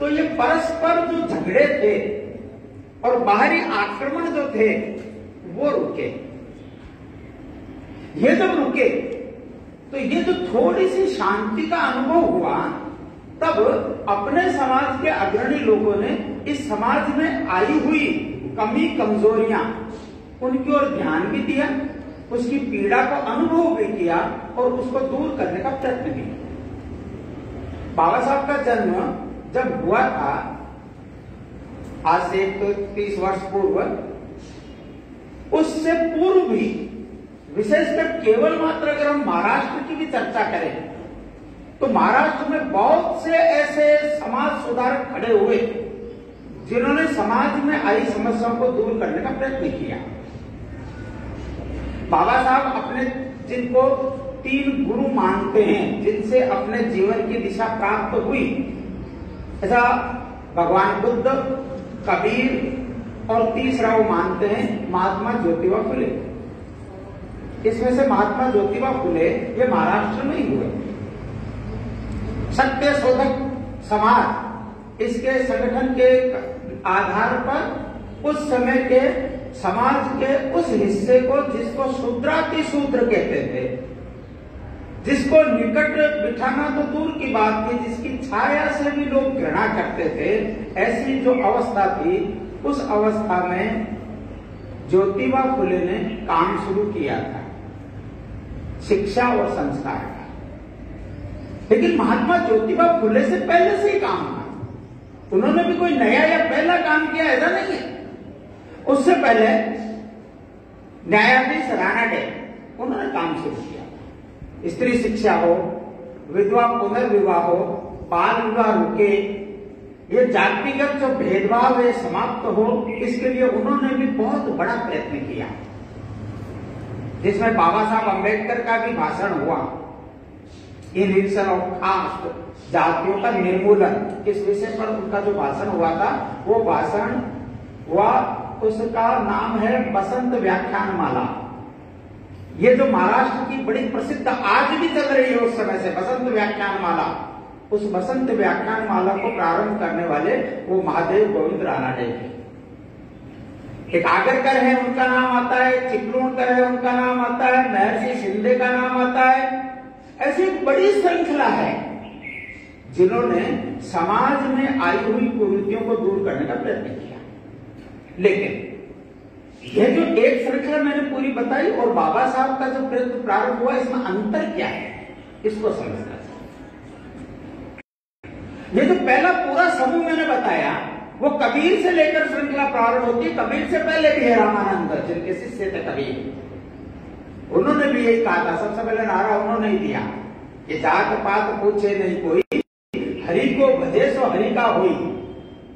F: तो ये परस्पर जो झगड़े थे और बाहरी आक्रमण जो थे वो रुके। ये जब रुके तो ये जो थोड़ी सी शांति का अनुभव हुआ, तब अपने समाज के अग्रणी लोगों ने इस समाज में आई हुई कमी कमजोरियां उनकी ओर ध्यान भी दिया, उसकी पीड़ा को अनुभव भी किया और उसको दूर करने का प्रयत्न भी किया। बाबा साहब का जन्म जब हुआ था आज से 30 वर्ष पूर्व, उससे पूर्व भी विशेषकर केवल मात्र अगर हम महाराष्ट्र की भी चर्चा करें तो महाराष्ट्र में बहुत से ऐसे समाज सुधारक खड़े हुए जिन्होंने समाज में आई समस्याओं को दूर करने का प्रयत्न किया। बाबा साहब अपने जिनको 3 गुरु मानते हैं, जिनसे अपने जीवन की दिशा प्राप्त हुई, ऐसा भगवान बुद्ध, कबीर और तीसरा वो मानते हैं महात्मा ज्योतिबा फुले। इसमें से महात्मा ज्योतिबा फुले ये महाराष्ट्र में ही हुए। सत्य शोधक समाज इसके संगठन के आधार पर उस समय के समाज के उस हिस्से को जिसको शूद्राति शूद्र कहते थे, जिसको निकट बिठाना तो दूर की बात थी, जिसकी छाया से भी लोग घृणा करते थे, ऐसी जो अवस्था थी, उस अवस्था में ज्योतिबा फुले ने काम शुरू किया था, शिक्षा और संस्कार का। लेकिन महात्मा ज्योतिबा फुले से पहले से ही काम था, उन्होंने भी कोई नया या पहला काम किया ऐसा नहीं है। उससे पहले न्यायाधीश रानाडे उन्होंने काम शुरू किया। स्त्री शिक्षा हो, विधवा पुनर्विवाह हो, बाल विवाह रुके, ये जातिगत जो भेदभाव है समाप्त हो, इसके लिए उन्होंने भी बहुत बड़ा प्रयत्न किया, जिसमें बाबा साहब अंबेडकर का भी भाषण हुआ, इनहिबिशन ऑफ कास्ट, जातियों का निर्मूलन, इस विषय पर उनका जो भाषण हुआ था वो भाषण हुआ, उसका नाम है बसंत व्याख्यान माला। ये जो महाराष्ट्र की बड़ी प्रसिद्ध आज भी चल रही है उस समय से बसंत व्याख्यान माला, उस बसंत व्याख्यान माला को प्रारंभ करने वाले वो महादेव गोविंद रानाडे थे। एक आगरकर है उनका नाम आता है, चिपलूणकर है उनका नाम आता है, महर्षि शिंदे का नाम आता है। ऐसी एक बड़ी श्रृंखला है जिन्होंने समाज में आई हुई कुरीतियों को दूर करने का प्रयत्न किया। लेकिन यह जो एक श्रृंखला मैंने पूरी बताई और बाबा साहब का जो प्रयत्न प्रारंभ हुआ, इसमें अंतर क्या है इसको समझना चाहिए। ये जो पहला पूरा समूह मैंने बताया वो कबीर से लेकर श्रृंखला प्रारंभ होती है। कबीर से पहले भी है रामानंद, जिनके शिष्य थे कबीर, उन्होंने भी यही कहा था, सबसे पहले नारा उन्होंने ही दिया कि जात पात पूछे नहीं कोई, हरि को भजे सो हरि का होई।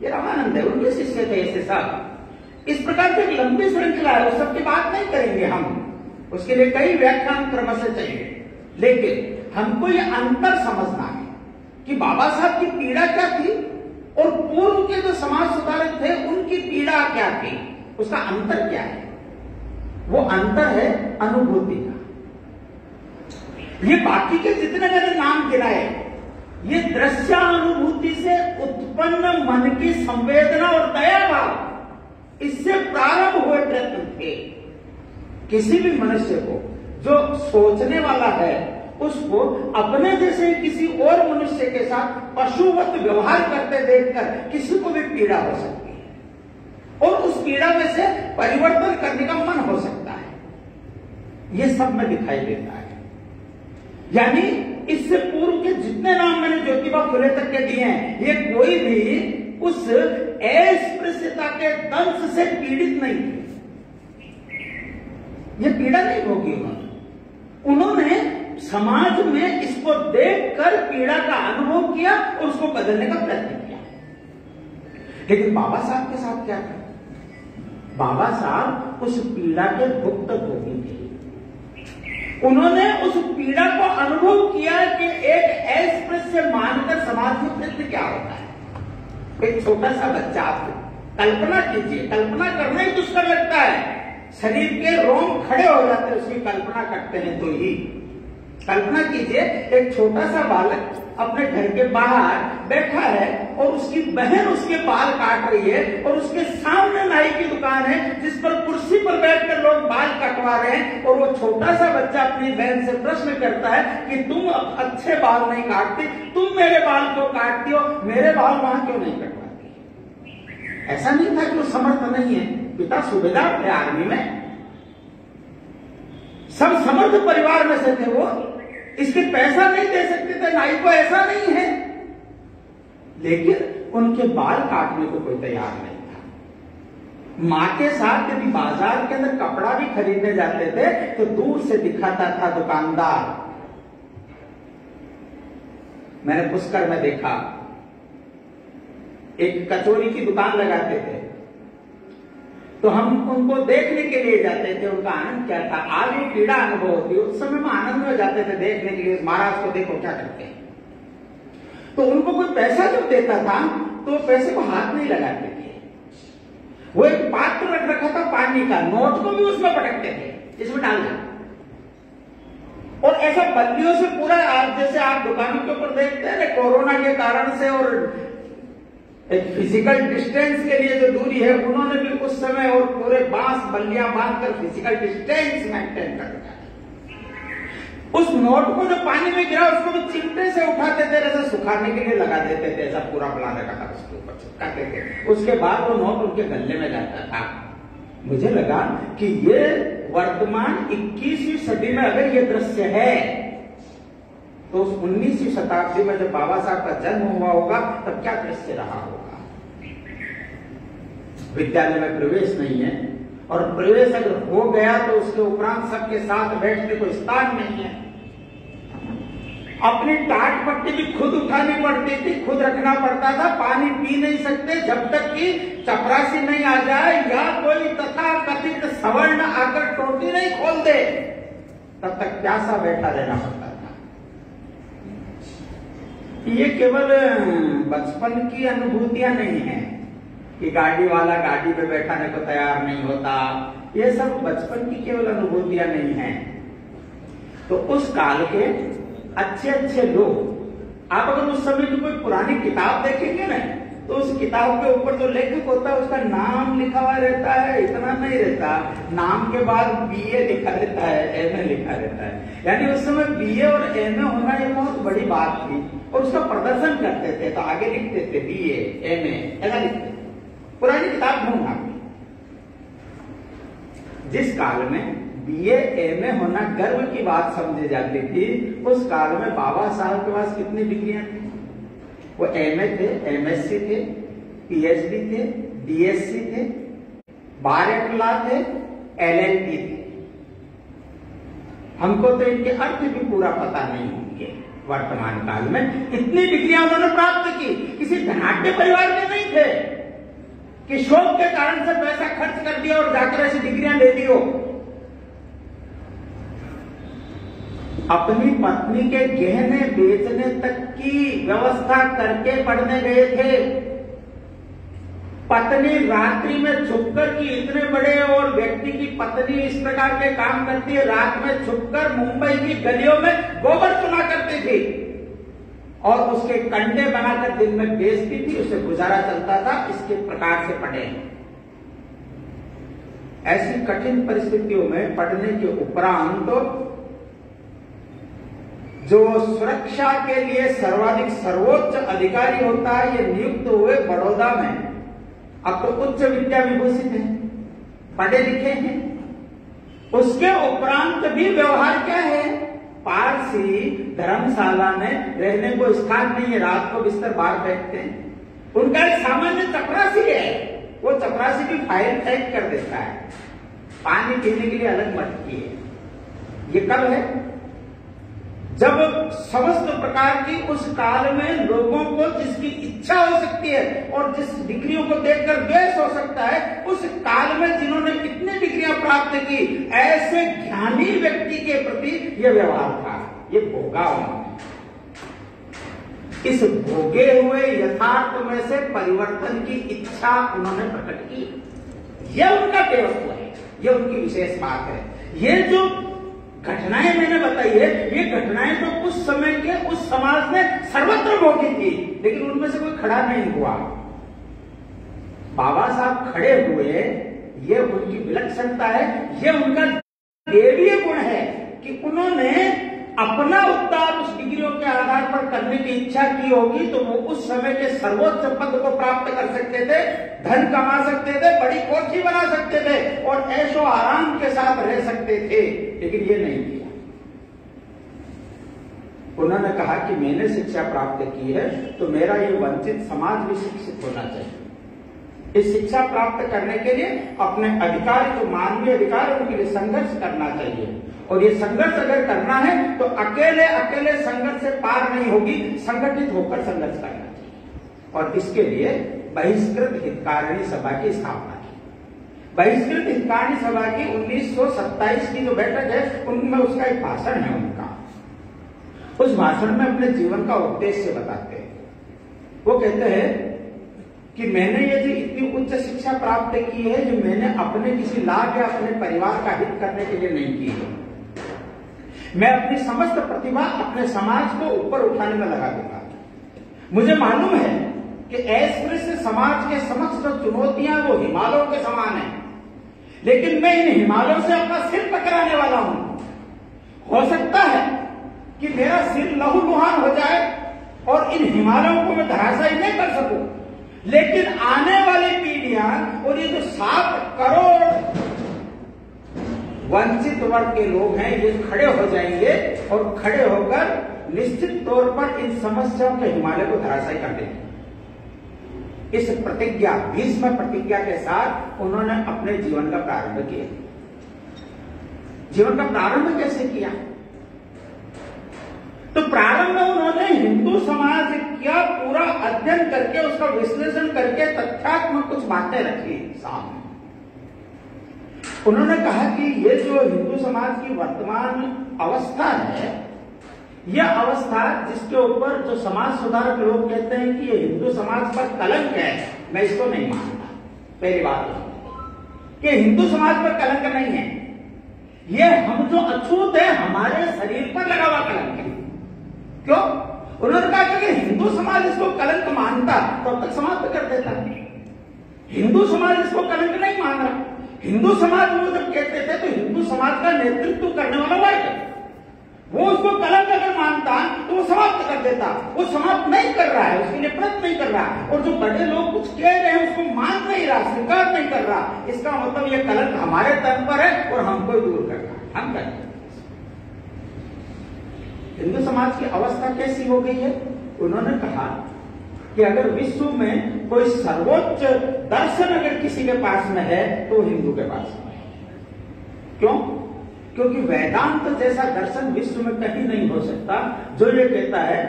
F: ये रामानंद है, उनके शिष्य थे ऐसे सब। इस प्रकार से एक लंबी श्रृंखला है, उस सबकी बात नहीं करेंगे हम, उसके लिए कई व्याख्यान क्रम से चाहिए। लेकिन हमको ये अंतर समझना है कि बाबा साहब की पीड़ा क्या थी और पूर्व के जो समाज सुधारक थे उनकी पीड़ा क्या थी, उसका अंतर क्या है। वो अंतर है अनुभूति का। ये बाकी के जितने मैंने नाम गिनाए, ये दृश्यानुभूति से उत्पन्न मन की संवेदना और दया भाव, इससे प्रारंभ हुए प्रयत्न थे। किसी भी मनुष्य को जो सोचने वाला है उसको अपने जैसे किसी और मनुष्य के साथ पशुवत व्यवहार करते देखकर किसी को भी पीड़ा हो सकती है और उस पीड़ा में से परिवर्तन करने का मन हो सकता है। ये सब में दिखाई देता है। यानी इससे पूर्व के जितने नाम मैंने ज्योतिबा फुले तक के दिए हैं, ये कोई भी उस अस्पृश्यता के दंश से पीड़ित नहीं थे। ये पीड़ा नहीं भोगी उन्होंने समाज में इसको देखकर पीड़ा का अनुभव किया और उसको बदलने का प्रयत्न किया। लेकिन बाबा साहब के साथ क्या था? बाबा साहब उस पीड़ा के भुक्त भोगी थे। उन्होंने उस पीड़ा को अनुभव किया कि एक अस्पृश्य मानकर समाज में नृत्य क्या होता है। एक छोटा सा बच्चा, आप कल्पना कीजिए, कल्पना करना ही दुष्कर लगता है, शरीर के रोम खड़े हो जाते हैं उसकी कल्पना करते हैं तो ही। कल्पना कीजिए एक छोटा सा बालक अपने घर के बाहर बैठा है और उसकी बहन उसके बाल काट रही है और उसके सामने नाई की दुकान है जिस पर कुर्सी पर बैठकर लोग बाल कटवा रहे हैं और वो छोटा सा बच्चा अपनी बहन से प्रश्न करता है कि तुम अच्छे बाल नहीं काटती, तुम मेरे बाल क्यों काटती हो, मेरे बाल वहां क्यों नहीं कटवाती। ऐसा नहीं था कि वो समर्थ नहीं है, पिता सूबेदार थे आर्मी में, सब समर्थ परिवार में से थे वो, इसके पैसा नहीं दे सकते थे नाई को, ऐसा नहीं है, लेकिन उनके बाल काटने को कोई तैयार नहीं था। मां के साथ यदि बाजार के अंदर कपड़ा भी खरीदने जाते थे तो दूर से दिखाता था दुकानदार। मैंने पुष्कर में देखा एक कचौरी की दुकान लगाते थे तो हम उनको देखने के लिए जाते थे। उनका आनंद क्या था, आज वो पीड़ा अनुभव होती, उस समय में आनंद में जाते थे देखने के लिए, महाराज को देखो क्या करते हैं। तो उनको कोई पैसा जब देता था तो पैसे को हाथ नहीं लगाते थे, वो एक पात्र रख रखा था पानी का, नोट को भी उसमें पटकते थे, इसमें डाल दो और ऐसा बल्लियों से पूरा, जैसे आप दुकानों के ऊपर देखते हैं ना कोरोना के कारण से और एक फिजिकल डिस्टेंस के लिए जो दूरी है उन्होंने भी उस समय और पूरे बांस बल्लियां बांधकर फिजिकल डिस्टेंस मेंटेन कर रखा है। उस नोट को जो पानी में गिरा उसको भी चिमटे से उठाते थे, ऐसा सुखाने के लिए लगा देते थे, ऐसा पूरा बना रखा था उसके ऊपर चिपकाते थे, उसके बाद वो नोट उनके गले में जाता था। मुझे लगा कि ये वर्तमान 21वीं सदी में अगर ये दृश्य है तो उस 19वीं शताब्दी में जब बाबा साहब का जन्म हुआ होगा तब क्या दृश्य रहा होगा। विद्यालय में प्रवेश नहीं है और प्रवेश अगर हो गया तो उसके उपरांत सबके साथ बैठने को स्थान नहीं है। अपनी टाट पट्टी भी खुद उठानी पड़ती थी, खुद रखना पड़ता था, पानी पी नहीं सकते जब तक कि चपरासी नहीं आ जाए या कोई तथा कथित सवर्ण आकर टोटी नहीं खोल दे, तब तक प्यासा बैठा रहना पड़ता। ये केवल बचपन की अनुभूतियां नहीं है कि गाड़ी वाला गाड़ी पे बैठाने को तैयार नहीं होता, ये सब बचपन की केवल अनुभूतियां नहीं है। तो उस काल के अच्छे अच्छे लोग, आप अगर उस समय की कोई पुरानी किताब देखेंगे ना तो उस किताब के ऊपर जो लेखक होता है उसका नाम लिखा हुआ रहता है, इतना नहीं रहता, नाम के बाद BA लिखा रहता है, MA लिखा रहता है। यानी उस समय BA और MA होना ये बहुत बड़ी बात थी और उसका प्रदर्शन करते थे तो आगे लिखते थे BA MA ऐसा लिखते थे। पुरानी किताब ढूंढना, जिस काल में BA MA होना गर्व की बात समझी जाती थी, उस काल में बाबा साहब के पास कितनी डिग्रियां थी? वो MA थे, MSc थे, PhD थे, DSc थे, बार एट लॉ थे, LLB थे। हमको तो इनके अर्थ भी पूरा पता नहीं होंगे। वर्तमान काल में इतनी डिग्रियां उन्होंने प्राप्त की, किसी धनाढ्य परिवार में नहीं थे कि शौक के कारण से पैसा खर्च कर दिया और जाकर ऐसी डिग्रियां ले दी हो। अपनी पत्नी के गहने बेचने तक की व्यवस्था करके पढ़ने गए थे। पत्नी रात्रि में छुपकर की, इतने बड़े और व्यक्ति की पत्नी इस प्रकार के काम करती है, रात में छुपकर मुंबई की गलियों में गोबर चुना करती थी और उसके कंडे बनाकर दिन में बेचती थी, उसे गुजारा चलता था। इसके प्रकार से पढ़े। ऐसी कठिन परिस्थितियों में पढ़ने के उपरांत जो सुरक्षा के लिए सर्वाधिक सर्वोच्च अधिकारी होता है, ये नियुक्त हुए बड़ौदा में। अब तो उच्च विद्या विभूषित हैं, पढ़े लिखे हैं। उसके उपरांत भी व्यवहार क्या है? पारसी धर्मशाला में रहने को स्थान नहीं है, रात को बिस्तर बाहर बैठते हैं। उनका एक सामान्य चपरासी है, वो चपरासी भी फाइल टाइप कर देता है, पानी पीने के लिए अलग मटकी है। ये कब है? जब समस्त प्रकार की उस काल में लोगों को जिसकी इच्छा हो सकती है और जिस डिग्रियों को देखकर द्वेष हो सकता है, उस काल में जिन्होंने कितनी डिग्रियां प्राप्त की, ऐसे ज्ञानी व्यक्ति के प्रति यह व्यवहार था, ये भोगा उन्होंने। इस भोगे हुए यथार्थ में से परिवर्तन की इच्छा उन्होंने प्रकट की। यह उनका देवत्व है, यह उनकी विशेष बात है। ये जो घटनाएं मैंने बताई है, ये घटनाएं तो उस समय के उस समाज ने सर्वत्र भोगी थी, लेकिन उनमें से कोई खड़ा नहीं हुआ। बाबा साहब खड़े हुए, ये उनकी विलक्षणता है, ये उनका देवीय गुण है कि उन्होंने अपना उद्धार उस डिग्रियों के आधार पर करने की इच्छा की होगी तो वो उस समय के सर्वोच्च पद को प्राप्त कर सकते थे, धन कमा सकते थे, बड़ी कोठी बना सकते थे और ऐशो आराम के साथ रह सकते थे, लेकिन ये नहीं किया। उन्होंने कहा कि मैंने शिक्षा प्राप्त की है तो मेरा ये वंचित समाज भी शिक्षित होना चाहिए। इस शिक्षा प्राप्त करने के लिए अपने अधिकार, जो मानवीय अधिकार, उनके लिए संघर्ष करना चाहिए। और ये संघर्ष अगर करना है तो अकेले अकेले संघर्ष से पार नहीं होगी, संगठित होकर संघर्ष करना चाहिए। और इसके लिए बहिष्कृत हितकारिणी सभा की स्थापना की। बहिष्कृत हितकारिणी सभा की 1927 की जो बैठक है, उनमें उसका एक भाषण है उनका। उस भाषण में अपने जीवन का उद्देश्य बताते हैं। वो कहते हैं कि मैंने ये जो इतनी उच्च शिक्षा प्राप्त की है, जो मैंने अपने किसी लाभ या अपने परिवार का हित करने के लिए नहीं की है। मैं अपनी समस्त प्रतिभा अपने समाज को ऊपर उठाने में लगा दूंगा। मुझे मालूम है कि अस्पृश्य समाज के समक्ष जो चुनौतियां वो हिमालयों के समान है, लेकिन मैं इन हिमालयों से अपना सिर टकराने वाला हूं। हो सकता है कि मेरा सिर लहूलुहान हो जाए और इन हिमालयों को मैं धराशायी नहीं कर सकूं, लेकिन आने वाली पीढ़ियां और ये जो 7 करोड़ वंचित वर्ग के लोग हैं, ये खड़े हो जाएंगे और खड़े होकर निश्चित तौर पर इन समस्याओं के हिमालय को धराशायी कर देंगे। इस प्रतिज्ञा, भीष्म प्रतिज्ञा के साथ उन्होंने अपने जीवन का प्रारंभ किया। जीवन का प्रारंभ कैसे किया? तो प्रारंभ में उन्होंने हिंदू समाज का पूरा अध्ययन करके, उसका विश्लेषण करके तथ्यात्मक कुछ बातें रखी सामने। उन्होंने कहा कि ये जो हिंदू समाज की वर्तमान अवस्था है, यह अवस्था जिसके ऊपर जो समाज सुधारक लोग कहते हैं कि ये हिंदू समाज पर कलंक है, मैं इसको नहीं मानता। पहली बात कि हिंदू समाज पर कलंक नहीं है, ये हम जो अछूत है हमारे शरीर पर लगा हुआ कलंक है। क्यों? उन्होंने कहा कि हिंदू समाज इसको कलंक मानता तो अब तक समाप्त कर देता। हिंदू समाज इसको कलंक नहीं मान रहा। हिंदू समाज वो जब कहते थे तो हिंदू समाज का नेतृत्व करने वाला वर्ग, वो उसको कलंक अगर मानता तो वो समाप्त कर देता। वो समाप्त नहीं कर रहा है, उसके लिए प्रयत्न नहीं कर रहा, और जो बड़े लोग कुछ कह रहे हैं उसको मान नहीं रहा, स्वीकार नहीं कर रहा। इसका मतलब ये कलंक हमारे तन पर है और हमको दूर करना हम करें। हिंदू समाज की अवस्था कैसी हो गई है? उन्होंने कहा कि अगर विश्व में कोई सर्वोच्च दर्शन अगर किसी के पास में है तो हिंदू के पास में है। क्यों? क्योंकि वेदांत जैसा दर्शन विश्व में कहीं नहीं हो सकता, जो ये कहता है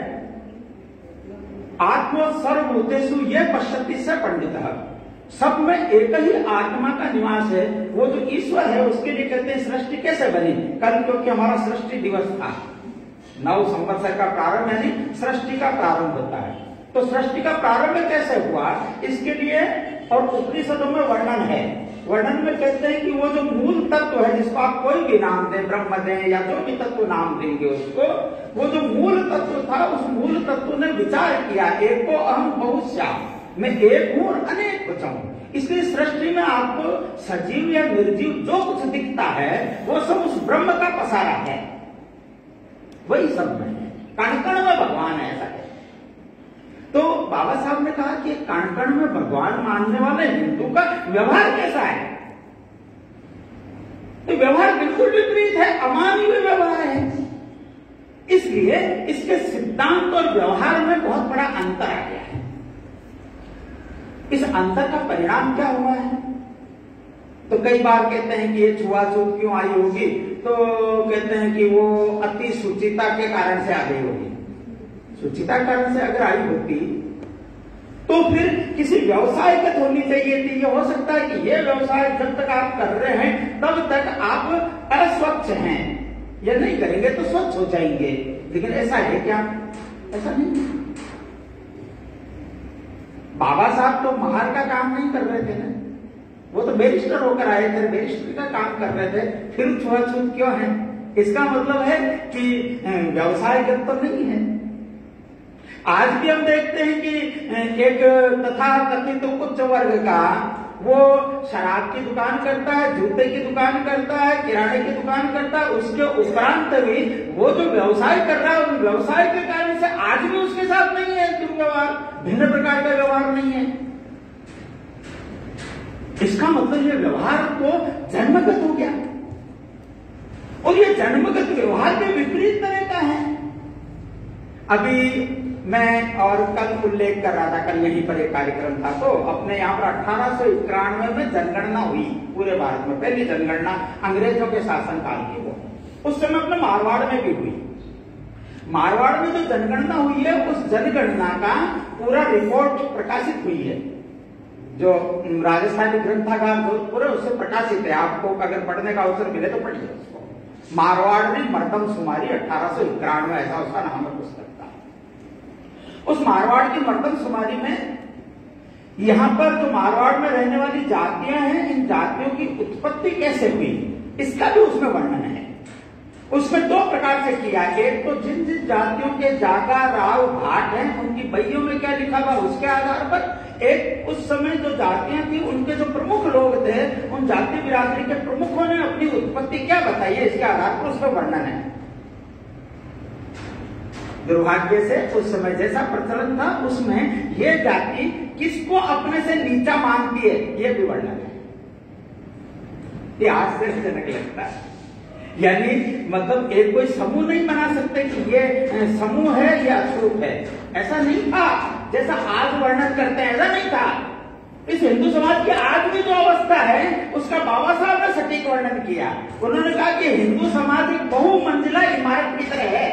F: आत्मा सर्वभूतेषु ये पश्यति स पंडितः, सब में एक ही आत्मा का निवास है। वो जो ईश्वर है उसके लिए कहते हैं सृष्टि कैसे बनी? कल क्योंकि हमारा सृष्टि दिवस था, 9 संवत्सर का प्रारंभ यानी सृष्टि का प्रारंभ होता है। तो सृष्टि का प्रारंभ कैसे हुआ इसके लिए और उपनिषदों में वर्णन है। वर्णन में कहते हैं कि वो जो मूल तत्व है, जिसको आप कोई भी नाम दें, ब्रह्म दें या जो भी तत्व नाम देंगे उसको, वो जो मूल तत्व था उस मूल तत्व ने विचार किया एको अहम बहुश्याम, मैं एक हूं और अनेक बचाऊं। इसलिए सृष्टि में आपको सजीव या निर्जीव जो कुछ दिखता है वो सब उस ब्रह्म का पसारा है, वही सब में है। कण कण में भगवान है, ऐसा है। तो बाबा साहब ने कहा कि कण कण में भगवान मानने वाले हिंदू का व्यवहार कैसा है? तो व्यवहार बिल्कुल विपरीत है, अमानवीय व्यवहार है। इसलिए इसके सिद्धांत और व्यवहार में बहुत बड़ा अंतर आ गया है। इस अंतर का परिणाम क्या हुआ है? तो कई बार कहते हैं कि ये छुआछूत क्यों आई होगी, तो कहते हैं कि वो अति सुचिता के कारण से आ गई होगी। सुचिता के कारण से अगर आई होती तो फिर किसी व्यवसायगत होनी चाहिए थी। ये हो सकता है कि ये व्यवसाय जब तक आप कर रहे हैं तब तक आप अस्वच्छ हैं, ये नहीं करेंगे तो स्वच्छ हो जाएंगे। लेकिन ऐसा है क्या? ऐसा नहीं। बाबा साहब तो महार का काम नहीं कर रहे थे ना, वो तो बैरिस्टर होकर आए थे, बैरिस्टर का काम कर रहे थे। फिर छुआछूत क्यों है? इसका मतलब है कि व्यवसायगत तो नहीं है। आज भी हम देखते हैं कि एक तथाकथित उच्च वर्ग का वो शराब की दुकान करता है, जूते की दुकान करता है, किराने की दुकान करता है। उसके उपरांत भी वो जो व्यवसाय कर रहा है उस व्यवसाय के कारण से आज भी उसके साथ नहीं है दुर्व्यवहार, भिन्न प्रकार का व्यवहार नहीं है। इसका मतलब ये व्यवहार तो जन्मगत हो गया, और ये जन्मगत व्यवहार के विपरीत तरह का है। अभी मैं और कल उल्लेख कर रहा था, कल यहीं पर एक कार्यक्रम था, तो अपने यहाँ पर 1891 में जनगणना हुई पूरे भारत में, पहली जनगणना अंग्रेजों के शासनकाल की। वो उस समय अपने मारवाड़ में भी हुई। मारवाड़ में जो जनगणना हुई है उस जनगणना का पूरा रिपोर्ट प्रकाशित हुई है, जो राजस्थानी ग्रंथागार जोधपुर है उससे प्रकाशित है। आपको अगर पढ़ने का अवसर मिले तो पढ़िए उसको। मारवाड़ में मर्दमशुमारी 1891 ऐसा उसका नाम है पुस्तक का। उस मारवाड़ की मर्दमशुमारी में यहां पर जो मारवाड़ में रहने वाली जातियां हैं, इन जातियों की उत्पत्ति कैसे हुई इसका भी उसमें वर्णन है। उसमें दो प्रकार से किया। एक तो जिन जिन जातियों के जागा राव भाट हैं उनकी बइयों में क्या लिखा हुआ उसके आधार पर। एक उस समय जो जातियां थी उनके जो प्रमुख लोग थे, उन जाति बिरादरी के प्रमुखों ने अपनी उत्पत्ति क्या बताई है इसके आधार पर उसका वर्णन है। दुर्भाग्य से उस समय जैसा प्रचलन था उसमें यह जाति किसको अपने से नीचा मानती है यह भी वर्णन है। ये आश्चर्यजनक लगता है। यानी मतलब एक कोई समूह नहीं बना सकते कि ये समूह है ये अछूत है, ऐसा नहीं था। जैसा आज वर्णन करते हैं ऐसा नहीं था। इस हिंदू समाज की आज भी जो अवस्था है उसका बाबा साहब ने सटीक वर्णन किया। उन्होंने कहा कि हिंदू समाज एक बहुमंजिला इमारत की तरह है।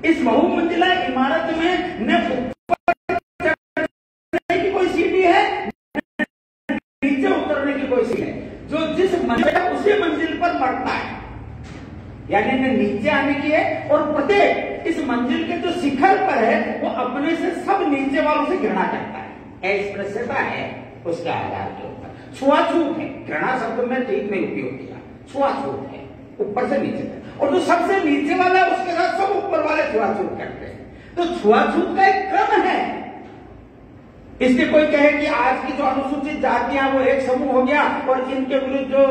F: इस बहुमंजिला इमारत में न ऊपर चढ़ने की कोई सीढ़ी है न नीचे उतरने की कोई सीढ़ी है। जो जिस मंजिल है उसी मंजिल पर मरता है, यानी न नीचे आने की है। और प्रत्येक इस मंजिल के जो शिखर पर है वो अपने से सब नीचे वालों से घृणा करता है। अस्पृश्यता है उसके आधार के ऊपर। छुआछूत है, घृणा शब्द में ठीक नहीं उपयोग किया, छुआछूत है ऊपर से नीचे तक। और जो सबसे नीचे वाला है उसके साथ सब ऊपर वाले छुआछूत करते हैं। तो छुआछूत का एक क्रम है। इसलिए कोई कहे कि आज की जो अनुसूचित जातियां वो एक समूह हो गया और इनके विरुद्ध जो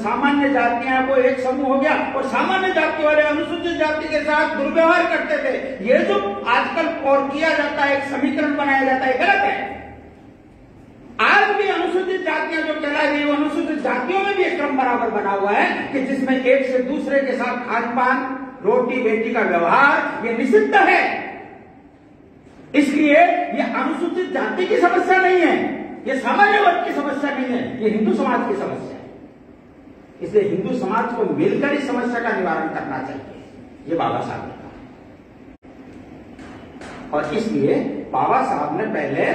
F: सामान्य जातियां वो एक समूह हो गया, और सामान्य जाति वाले अनुसूचित जाति के साथ दुर्व्यवहार करते थे। ये जो आजकल और किया जाता है, एक समीकरण बनाया जाता है, गलत है। आज भी अनुसूचित जातियां जो कहलाई गई वो अनुसूचित जातियों में भी एक क्रम बराबर बना हुआ है कि जिसमें एक से दूसरे के साथ खान पान, रोटी बेटी का व्यवहार ये निषिद्ध है। इसलिए ये अनुसूचित जाति की समस्या नहीं है, ये सामान्य वर्ग की समस्या नहीं है, ये हिंदू समाज की समस्या है। इसलिए हिंदू समाज को मिलकर इस समस्या का निवारण करना चाहिए, ये बाबा साहब ने कहा। और इसलिए बाबा साहब ने पहले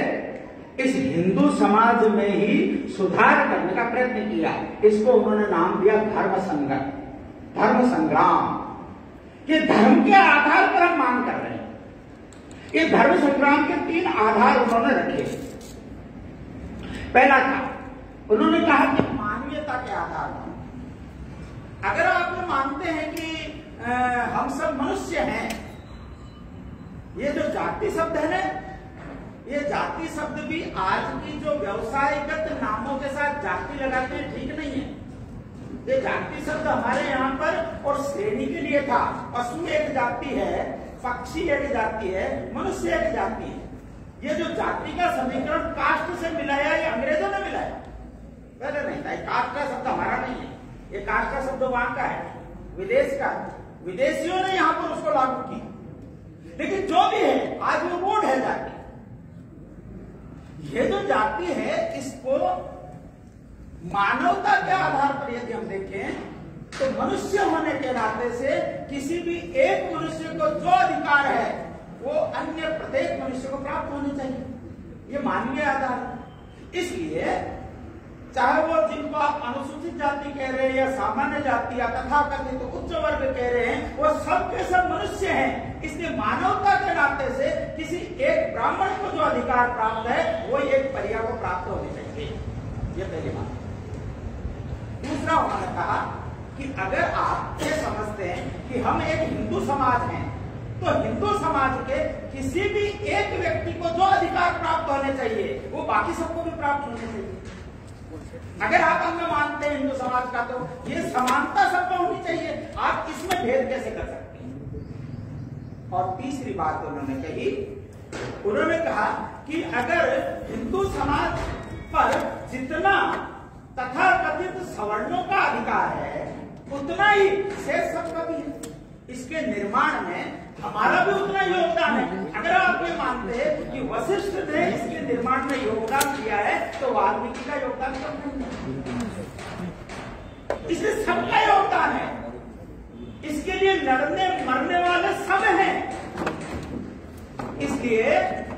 F: इस हिंदू समाज में ही सुधार करने का प्रयत्न किया। इसको उन्होंने नाम दिया धर्म संग्राम, धर्म संग्राम। ये धर्म के आधार पर हम मांग कर रहे हैं। ये धर्म संग्राम के 3 आधार उन्होंने रखे। पहला था उन्होंने कहा कि मानवीयता के आधार पर अगर आप ये मानते हैं कि हम सब मनुष्य हैं, ये जो जाति शब्द है ना, ये जाति शब्द भी आज की जो व्यवसायगत नामों के साथ जाति लगाते हैं ठीक नहीं है। ये जाति शब्द हमारे यहाँ पर और श्रेणी के लिए था। पशु एक जाति है, पक्षी एक जाति है, मनुष्य एक जाति है। ये जो जाति का समीकरण कास्ट से मिलाया ये अंग्रेजों ने मिलाया, पहले नहीं था। कास्ट का शब्द हमारा नहीं है, ये कास्ट का शब्द वहां का है, विदेश का। विदेशियों ने यहां पर उसको लागू किया। लेकिन जो भी है आज वो मूड है जाति। ये जो जाति है इसको मानवता के आधार पर यदि हम देखें तो मनुष्य होने के नाते से किसी भी एक मनुष्य को जो अधिकार है वो अन्य प्रत्येक मनुष्य को प्राप्त होने चाहिए, ये मानवीय आधार। इसलिए चाहे वो जिनको आप अनुसूचित जाति कह रहे हैं या सामान्य जाति या तथाकथित उच्च वर्ग कह रहे हैं, वो सब के सब मनुष्य हैं। इसलिए मानवता के नाते से किसी एक ब्राह्मण को जो अधिकार प्राप्त है वो एक परिया को प्राप्त होने चाहिए, ये पहली बात। दूसरा उन्होंने कहा कि अगर आप ये समझते हैं कि हम एक हिंदू समाज हैं तो हिंदू समाज के किसी भी एक व्यक्ति को जो अधिकार प्राप्त होने चाहिए वो बाकी सबको भी प्राप्त होने चाहिए। अगर आप अंग मानते हैं हिंदू समाज का तो ये समानता सबको होनी चाहिए, आप इसमें भेद कैसे कर सकते हैं। और तीसरी बात उन्होंने कही, उन्होंने कहा कि अगर हिंदू समाज पर जितना तथाकथित सवर्णों का अधिकार है उतना ही शेष सबका भी है, इसके निर्माण में हमारा भी उतना योगदान है। अगर आप ये मानते हैं कि वशिष्ठ ने इसके निर्माण में योगदान दिया है तो वाल्मीकि का योगदान कम नहीं है, इसलिए सबका योगदान है। इसके लिए लड़ने मरने वाले सब हैं। इसलिए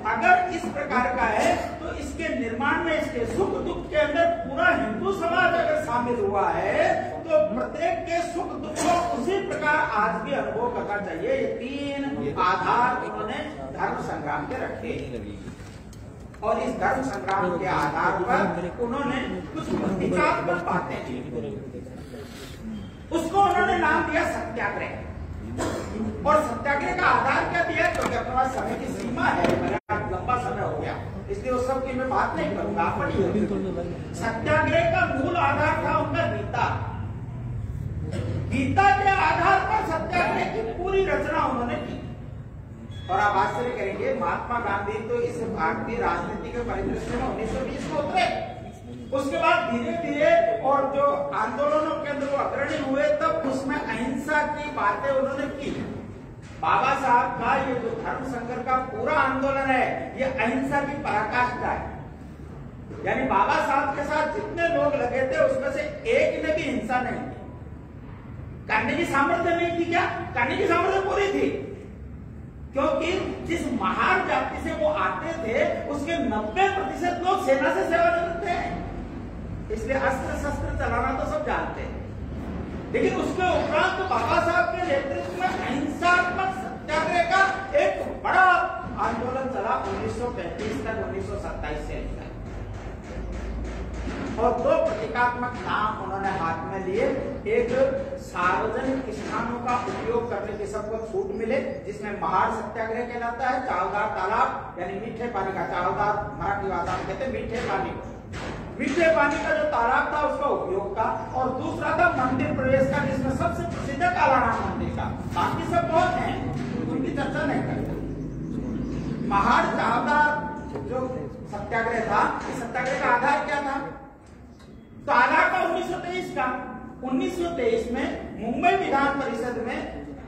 F: अगर इस प्रकार का है तो इसके निर्माण में, इसके सुख दुख के अंदर पूरा हिंदू समाज अगर शामिल हुआ है तो प्रत्येक के सुख दुख को उसी प्रकार आज भी अनुभव करना चाहिए। ये तीन आधार उन्होंने धर्म संग्राम के रखे और इस धर्म संग्राम के आधार पर उन्होंने कुछ प्रतीकात्मक बातें की, उसको उन्होंने नाम दिया सत्याग्रह। और सत्याग्रह का आधार क्या दिया, क्योंकि अपने पास समय की सीमा है, लंबा समय हो गया, इसलिए उस सब की मैं बात नहीं करूंगा। सत्याग्रह का मूल आधार था उनका गीता। गीता के आधार पर सत्याग्रह की पूरी रचना उन्होंने की। और आप आश्चर्य करेंगे, महात्मा गांधी तो इस भारतीय राजनीति के परिदृश्य में 1920 को उतरे। उसके बाद धीरे धीरे और जो आंदोलनों के अंदर वो अग्रणी हुए तब उसमें अहिंसा की बातें उन्होंने की। बाबा साहब का ये जो धर्म संघर्ष का पूरा आंदोलन है ये अहिंसा की पराकाष्ठा है। यानी बाबा साहब के साथ जितने लोग लगे थे उसमें से एक ने भी हिंसा नहीं की। करने की सामर्थ्य नहीं थी क्या? करने की सामर्थ्य पूरी थी, क्योंकि जिस महार जाति से वो आते थे उसके 90% लोग सेना से सेवानिवृत्त हैं, इसलिए अस्त्र शस्त्र चलाना तो सब जानते हैं। लेकिन उसके उपरांत तो बाबा साहब के नेतृत्व में अहिंसात्मक सत्याग्रह का एक बड़ा आंदोलन चला 1935 तक 1927 से लेकर। और दो प्रतीकात्मक नाम उन्होंने हाथ में लिए। एक सार्वजनिक स्थानों का उपयोग करने की सबको छूट मिले, जिसमें महार सत्याग्रह कहलाता है। चावलदार तालाब यानी मीठे पानी का, चावलदार मराठी भाषा में कहते हैं मीठे पानी, मीठे पानी का जो तालाब था उसका उपयोग का। और दूसरा था मंदिर प्रवेश का, जिसमें सबसे प्रसिद्ध है कालाराम मंदिर का। बाकी सब बहुत हैं, उनकी चर्चा नहीं करते। महार चावलदार जो सत्याग्रह था, इस सत्याग्रह का आधार क्या था? तो आधार था 1923 का। 1923 में मुंबई विधान परिषद में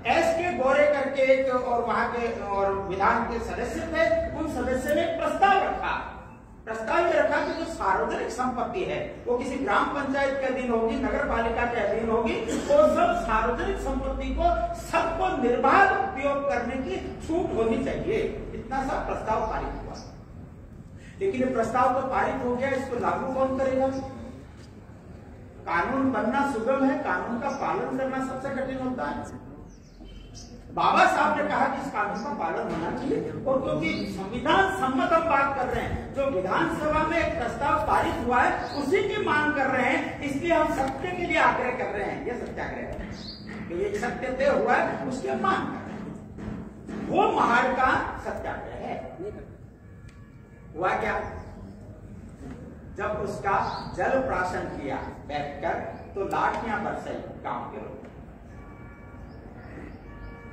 F: एस.के. गोरे करके एक और वहां के और विधान के सदस्य थे। उन सदस्य ने प्रस्ताव रखा। प्रस्ताव ये रखा कि जो सार्वजनिक संपत्ति है वो किसी ग्राम पंचायत के अधीन होगी, नगर पालिका के अधीन होगी, तो सब सार्वजनिक संपत्ति को सबको निर्बाध उपयोग करने की छूट होनी चाहिए। इतना सा प्रस्ताव पारित हुआ। लेकिन ये प्रस्ताव तो पारित हो गया, इसको लागू कौन करेगा? कानून बनना सुगम है, कानून का पालन करना सबसे कठिन होता है। बाबा साहब ने कहा कि इस कानून का पालन होना चाहिए। और क्योंकि संविधान सम्मत हम बात कर रहे हैं, जो विधानसभा में एक प्रस्ताव पारित हुआ है उसी की मांग कर रहे हैं, इसलिए हम सत्य के लिए आग्रह कर रहे हैं। ये सत्याग्रह है, ये सत्य तय हुआ है, उसकी हम मांग कर रहे हैं। वो महार का सत्याग्रह है। हुआ क्या? जब उसका जल प्राशन किया बैठकर तो लाठियां बरसाई गांव के लोग।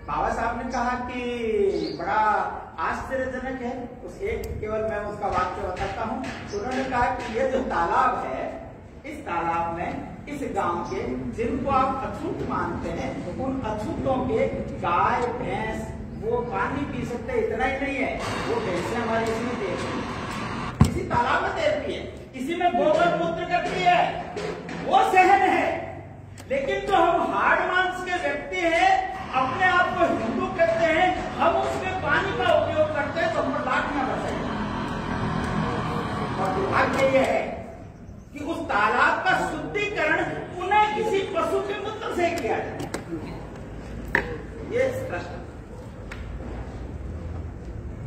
F: बाबा साहब ने कहा कि बड़ा आश्चर्यजनक है। उस एक केवल मैं उसका वाक्य बताता हूं। उन्होंने कहा कि ये जो तालाब है, इस तालाब में इस गांव के जिनको आप अछूत मानते हैं, उन अछूतों के गाय भैंस वो पानी पी सकते, इतना ही नहीं है, वो भैंसे हमारे इसमें देखी। इसी तालाब में तैरती है, इसी में गोबर मूत्र करती है, वो सहन है। लेकिन जो हम हाड़ मांस के व्यक्ति हैं, अपने आप को हिंदू कहते हैं, हम उसमें पानी का उपयोग करते हैं तो हम लाख में बचेंगे। और दुर्भाग्य यह है कि उस तालाब का शुद्धिकरण पुनः किसी पशु के मूत्र से किया जाए। ये प्रश्न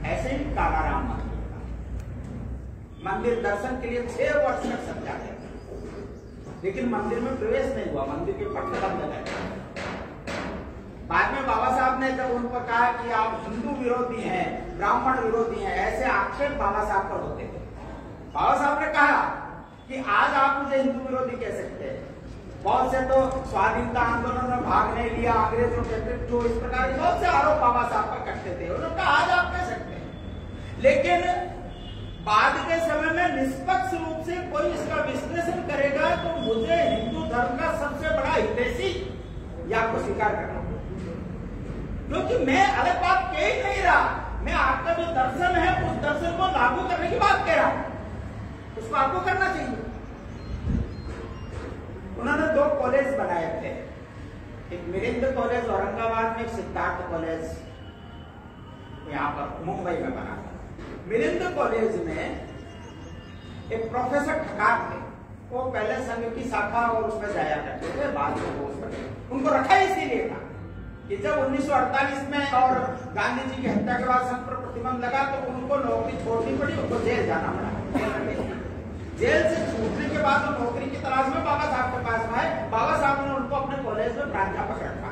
F: ऐसे ही कालाराम मंदिर दर्शन के लिए 6 वर्ष तक समझा गया, लेकिन मंदिर में प्रवेश नहीं हुआ, मंदिर के पट बंद गए। बाद में बाबा साहब ने जब उनको कहा कि आप हिंदू विरोधी हैं, ब्राह्मण विरोधी हैं, ऐसे आक्षेप बाबा साहब पर होते थे। बाबा साहब ने कहा कि आज आप मुझे हिंदू विरोधी कह सकते हैं, बहुत से तो स्वाधीनता आंदोलन में भाग नहीं लिया, अंग्रेजों के जो इस प्रकार के बहुत से आरोप बाबा साहब पर करते थे। उन्होंने कहा आज आप कह सकते हैं, लेकिन बाद के समय में निष्पक्ष रूप से कोई इसका विश्लेषण करेगा तो मुझे हिंदू धर्म का सबसे बड़ा हितैषी या को स्वीकार करना, क्योंकि मैं अलग बात कह ही नहीं रहा, मैं आपका जो दर्शन है उस दर्शन को लागू करने की बात कह रहा हूं, उसको आपको करना चाहिए। उन्होंने 2 कॉलेज बनाए थे, एक मिलिंद कॉलेज औरंगाबाद में, एक सिद्धार्थ कॉलेज यहाँ पर मुंबई में बना। मिलिंद कॉलेज में एक प्रोफेसर ठकार थे, वो पहले संघ की शाखा और उसमें जाया करते थे, बाद में वो उनको रखा इसीलिए था कि जब 1948 में और गांधी जी की हत्या के बाद संघ पर प्रतिबंध लगा तो उनको नौकरी छोड़नी पड़ी, उनको जेल जाना पड़ा। जेल से छूटने के बाद वो नौकरी की तलाश में बाबा साहब के पास आए। बाबा साहब ने उनको अपने कॉलेज में प्राध्यापक रखा।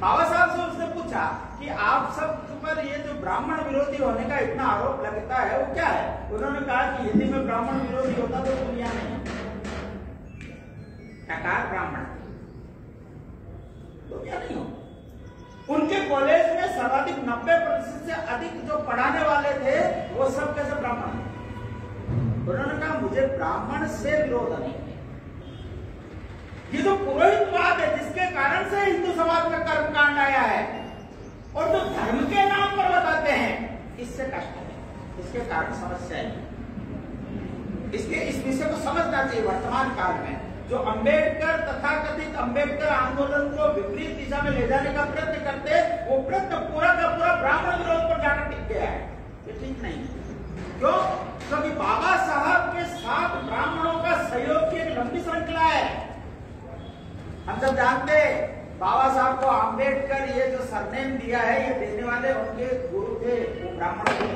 F: बाबा साहब से उसने पूछा कि आप सब पर ये जो ब्राह्मण विरोधी होने का इतना आरोप लगता है वो क्या है? उन्होंने कहा कि यदि मैं ब्राह्मण विरोधी होता तो दुनिया नहीं, ठकार ब्राह्मण तो क्या नहीं हो। उनके कॉलेज में सर्वाधिक 90% से अधिक जो पढ़ाने वाले थे वो सब कैसे ब्राह्मण। उन्होंने कहा मुझे ब्राह्मण से विरोध नहीं, ये जो पुरोहितवाद है जिसके कारण से हिंदू समाज में कर्मकांड आया है और जो धर्म के नाम पर बताते हैं, इससे कष्ट है, इसके कारण समस्या है। इसके इस विषय को समझना चाहिए। वर्तमान काल में जो अंबेडकर तथाकथित अंबेडकर आंदोलन को विपरीत दिशा में ले जाने का प्रयत्न करते, वो प्रयत्न पूरा का पूरा ब्राह्मण विरोध पर जाकर टिक गया है। ये ठीक नहीं। क्यों? क्योंकि बाबा साहब के साथ ब्राह्मणों का सहयोग की एक लंबी श्रृंखला है। हम सब जानते बाबा साहब को अंबेडकर ये जो सरनेम दिया है ये देने वाले उनके गुरु थे, वो ब्राह्मण थे।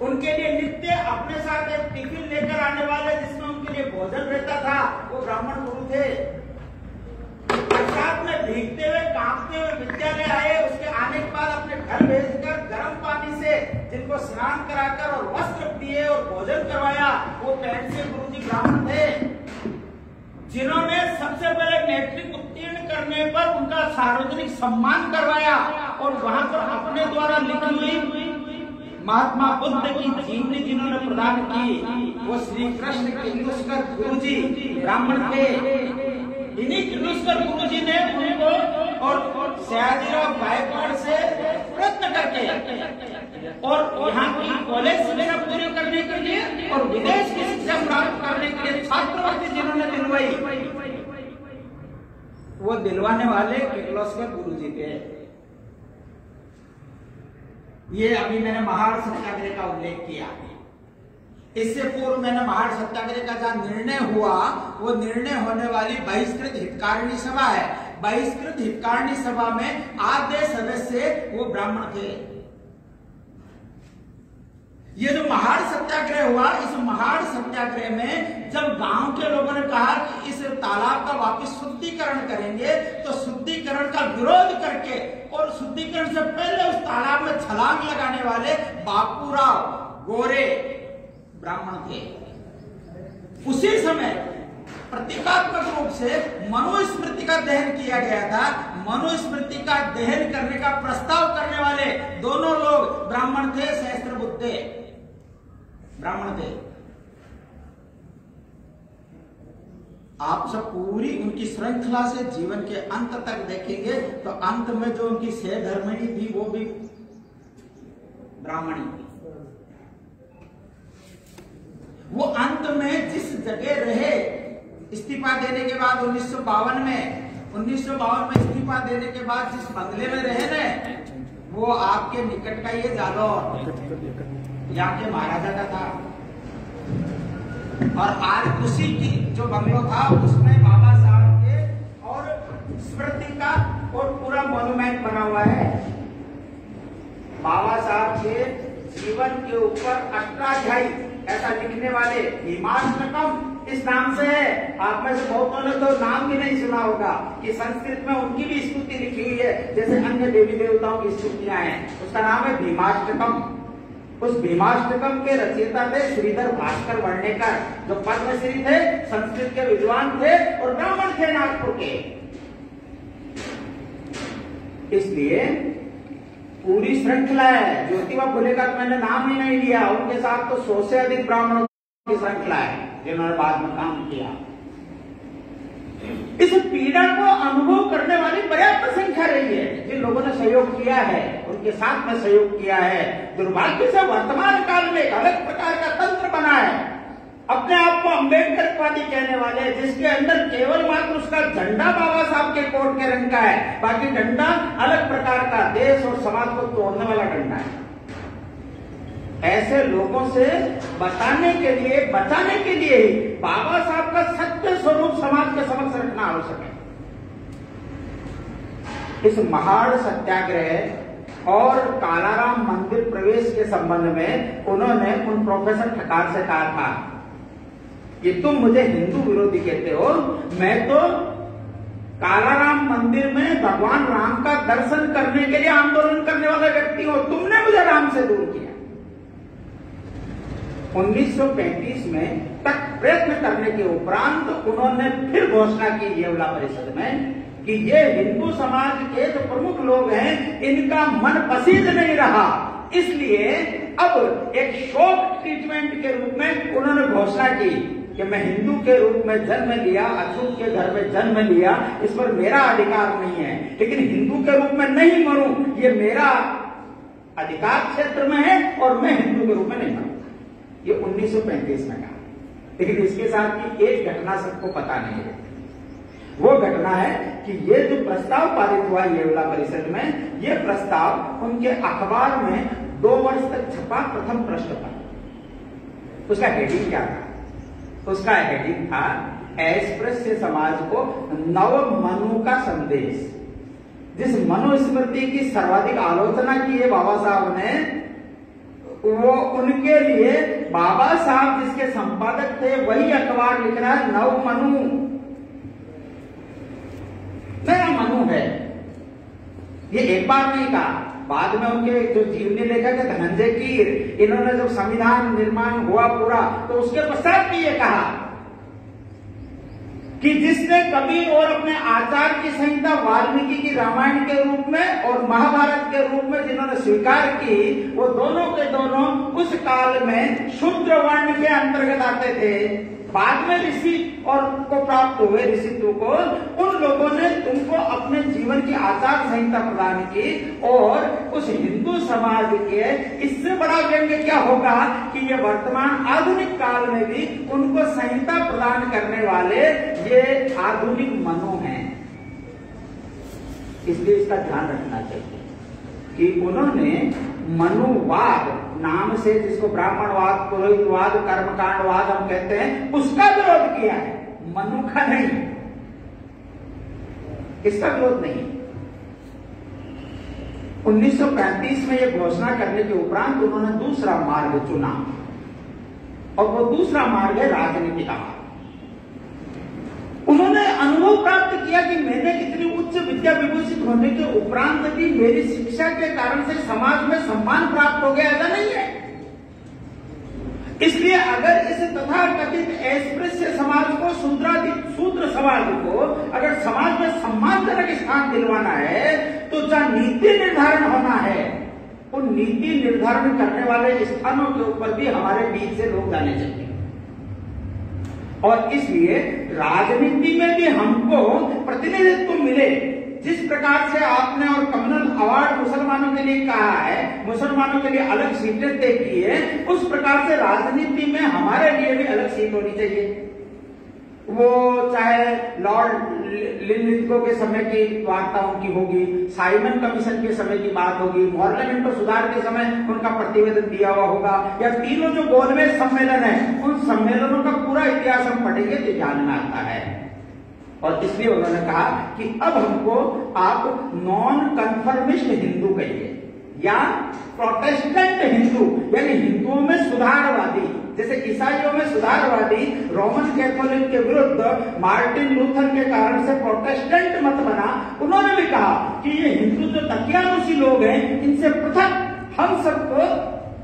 F: उनके लिए नित्य अपने साथ एक टिफिन लेकर आने वाले जिसमें उनके लिए भोजन रहता था वो ब्राह्मण गुरु थे। साथ में भीगते हुए कांपते हुए विद्यालय आए, उसके आने के बाद अपने घर भेजकर गर्म पानी से जिनको स्नान कराकर और वस्त्र दिए और भोजन करवाया, वो पहले से गुरु जी ब्राह्मण थे, जिन्होंने सबसे पहले मैट्रिक उत्तीर्ण करने पर उनका सार्वजनिक सम्मान करवाया और वहां पर अपने द्वारा लिखी हुई महात्मा बुद्ध की जीवनी जिन्होंने प्रदान की, वो श्री कृष्ण किर्लोस्कर गुरुजी ब्राह्मण थे। इन्हीं किर्लोस्कर गुरुजी ने उनको और सयाजीराव गायकवाड़ से प्रयत्न करके और यहाँ की कॉलेज शिक्षा पूरी करने के लिए और विदेश की शिक्षा प्राप्त करने के लिए छात्रवृत्ति जिन्होंने दिलवाई, वो दिलवाने वाले किर्लोस्कर गुरुजी थे। ये अभी मैंने महाड़ सत्याग्रह का उल्लेख किया। इससे पूर्व मैंने महाड़ सत्याग्रह का जहां निर्णय हुआ वो निर्णय होने वाली बहिष्कृत हितकारिणी सभा है। बहिष्कृत हितकारिणी सभा में आधे सदस्य वो ब्राह्मण थे। ये जो महाड़ सत्याग्रह हुआ, इस महाड़ सत्याग्रह में जब गांव के लोगों ने कहा कि इस तालाब का वापस शुद्धिकरण करेंगे, तो शुद्धिकरण का विरोध करके और शुद्धिकरण से पहले उस तालाब में छलांग लगाने वाले बापूराव गोरे ब्राह्मण थे। उसी समय प्रतीकात्मक रूप से मनुस्मृति का दहन किया गया था। मनुस्मृति का दहन करने का प्रस्ताव करने वाले दोनों लोग ब्राह्मण थे, सहस्त्रबुद्ध थे, ब्राह्मण थे। आप सब पूरी उनकी श्रृंखला से जीवन के अंत तक देखेंगे तो अंत में जो उनकी सहधर्मिणी थी वो भी ब्राह्मणी थी। वो अंत में जिस जगह रहे, इस्तीफा देने के बाद 1952 में इस्तीफा देने के बाद जिस बंगले में रहे न, वो आपके निकट का ये जालौर यहाँ के महाराजा का था। और आज उसी की जो बंगलो था उसमें बाबा साहब के और स्मृति का और पूरा मॉन्यूमेंट बना हुआ है। बाबा साहब के जीवन के ऊपर अष्टाध्यायी ऐसा लिखने वाले भीमाष्टकम इस नाम से है। आप में से बहुतों ने तो नाम भी नहीं सुना होगा कि संस्कृत में उनकी भी स्तुति लिखी हुई है, जैसे अन्य देवी देवताओं की स्तुतियां हैं। उसका नाम है भीमाष्टकम। उस भीमाष्टकम के रचयिता थे श्रीधर भास्कर वर्णेकर, जो पद्मश्री थे, संस्कृत के विद्वान थे और ब्राह्मण थे नागपुर के। इसलिए पूरी श्रृंखला है। ज्योतिबा फुले का मैंने नाम ही नहीं लिया, उनके साथ तो 100 से अधिक ब्राह्मणों की श्रृंखला है जिन्होंने बाद में काम किया। इस पीड़ा को अनुभव करने वाली पर्याप्त संख्या रही है। जिन लोगों ने सहयोग किया है उनके साथ में सहयोग किया है। दुर्भाग्य से वर्तमान काल में एक अलग प्रकार का तंत्र बना है, अपने आप को अम्बेडकरवादी कहने वाले, जिसके अंदर केवल मात्र उसका झंडा बाबा साहब के कोट के रंग का है, बाकी डंडा अलग प्रकार का देश और समाज को तोड़ने वाला डंडा है। ऐसे लोगों से बचाने के लिए ही बाबा साहब का सत्य स्वरूप समाज के समक्ष रखना आवश्यक है। इस महाड़ सत्याग्रह और कालाराम मंदिर प्रवेश के संबंध में उन्होंने उन प्रोफेसर ठकार से कहा था कि तुम मुझे हिंदू विरोधी कहते हो, मैं तो कालाराम मंदिर में भगवान राम का दर्शन करने के लिए आंदोलन करने वाला व्यक्ति हो, तुमने मुझे राम से दूर किया। 1935 में तक प्रयत्न करने के उपरांत उन्होंने फिर घोषणा की येवला परिषद में कि ये हिंदू समाज के जो प्रमुख लोग हैं इनका मन पसीज नहीं रहा, इसलिए अब एक शॉक ट्रीटमेंट के रूप में उन्होंने घोषणा की कि मैं हिंदू के रूप में जन्म लिया, अछूत के घर में जन्म लिया, इस पर मेरा अधिकार नहीं है, लेकिन हिंदू के रूप में नहीं मरूं, ये मेरा अधिकार क्षेत्र में है और मैं हिंदू के रूप में नहीं मरूं। ये 1935 में कहा। लेकिन इसके साथ की एक घटना सबको पता नहीं है। वो घटना है कि ये जो प्रस्ताव पारित हुआ येवला परिषद में, ये प्रस्ताव उनके अखबार में 2 वर्ष तक छपा प्रथम पृष्ठ पर। उसका हेडिंग क्या था? उसका हेडिंग था अस्पृश्य समाज को नव मनु का संदेश। जिस मनुस्मृति की सर्वाधिक आलोचना की है बाबा साहब ने, वो उनके लिए बाबा साहब जिसके संपादक थे वही अखबार लिख रहा है नव मनु, नया मनु है। ये एक बार नहीं कहा, बाद में उनके जो जीवनी लेखक है धनंजय कीर, इन्होंने जब संविधान निर्माण हुआ पूरा तो उसके पश्चात भी ये कहा कि जिसने कभी और अपने आचार की संहिता वाल्मीकि की रामायण के रूप में और महाभारत के रूप में जिन्होंने स्वीकार की, वो दोनों के दोनों उस काल में शूद्र वर्ण के अंतर्गत आते थे। बाद में ऋषि और को प्राप्त हुए ऋषित्व को, उन लोगों ने तुमको अपने जीवन की आचार संहिता प्रदान की। और उस हिंदू समाज के इससे बड़ा व्यंग्य क्या होगा कि ये वर्तमान आधुनिक काल में भी उनको संहिता प्रदान करने वाले ये आधुनिक मनु हैं। इसलिए इसका ध्यान रखना चाहिए कि उन्होंने मनुवाद नाम से, जिसको ब्राह्मणवाद, पुरोहितवाद, कर्मकांडवाद हम कहते हैं, उसका विरोध किया है, मनु का नहीं, इसका विरोध नहीं। 1935 में यह घोषणा करने के उपरांत उन्होंने दूसरा मार्ग चुना, और वो दूसरा मार्ग है राजनीति का। उन्होंने अनुभव प्राप्त किया कि मैंने इतनी उच्च विद्या विभूषित होने के उपरांत भी मेरी शिक्षा के कारण से समाज में सम्मान प्राप्त हो गया, ऐसा नहीं है। इसलिए अगर इस तथाकथित अस्पृश्य समाज को, शूद्र समाज को अगर समाज में सम्मानजनक स्थान दिलवाना है तो जहां नीति निर्धारण होना है, उन नीति निर्धारण करने वाले स्थानों के ऊपर भी हमारे बीच से लोग जाने चाहिए। और इसलिए राजनीति में भी हमको प्रतिनिधित्व मिले। जिस प्रकार से आपने और कम्युनल अवार्ड मुसलमानों के लिए कहा है, मुसलमानों के लिए अलग सीटें तय की है, उस प्रकार से राजनीति में हमारे लिए भी अलग सीट होनी चाहिए। वो चाहे लॉर्ड लिनलिथगो के समय की वार्ता उनकी होगी, साइमन कमीशन के समय की बात होगी, पार्लियामेंट सुधार के समय उनका प्रतिवेदन दिया हुआ होगा, या तीनों जो गोलमेज सम्मेलन है उन सम्मेलनों का पूरा इतिहास हम पढ़ेंगे तो ध्यान में आता है। और इसलिए उन्होंने कहा कि अब हमको आप नॉन कन्फर्मिस्ट हिंदू कहिए या प्रोटेस्टेंट हिंदू, यानी हिंदुओं में सुधारवादी, जैसे ईसाइयों में सुधारवादी रोमन कैथोलिक के विरुद्ध मार्टिन लूथर के कारण से प्रोटेस्टेंट मत बना, उन्होंने भी कहा कि ये हिंदू जो तकियानुसी लोग हैं इनसे पृथक हम सबको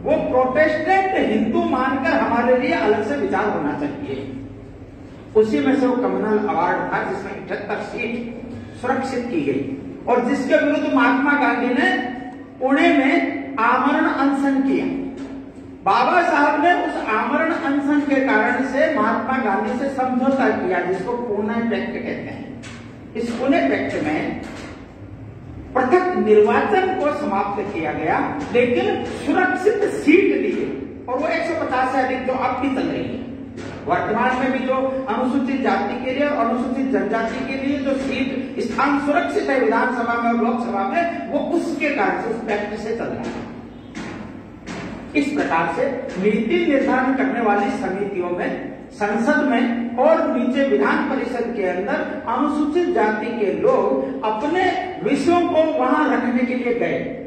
F: वो प्रोटेस्टेंट हिंदू मानकर हमारे लिए अलग से विचार होना चाहिए। उसी में से वो कम्युनल अवार्ड था जिसमें 78 सीट सुरक्षित की गई और जिसके विरुद्ध महात्मा गांधी ने पुणे में आमरण अनशन किया। बाबा साहब ने उस आमरण अनशन के कारण से महात्मा गांधी से समझौता किया, जिसको पुणे पैक्ट कहते हैं। इस पुणे पैक्ट में पृथक निर्वाचन को समाप्त किया गया, लेकिन सुरक्षित सीट दिए, और वो 150 से अधिक जो अब भी चल रही है। वर्तमान में भी जो अनुसूचित जाति के लिए और अनुसूचित जनजाति के लिए जो सीट स्थान सुरक्षित है विधानसभा में और लोकसभा में, वो उसके कारण से, उस पैक्ट से चल रहा है। इस प्रकार से नीति निर्धारण करने वाली समितियों में, संसद में और नीचे विधान परिषद के अंदर अनुसूचित जाति के लोग अपने विषयों को वहां रखने के लिए गए।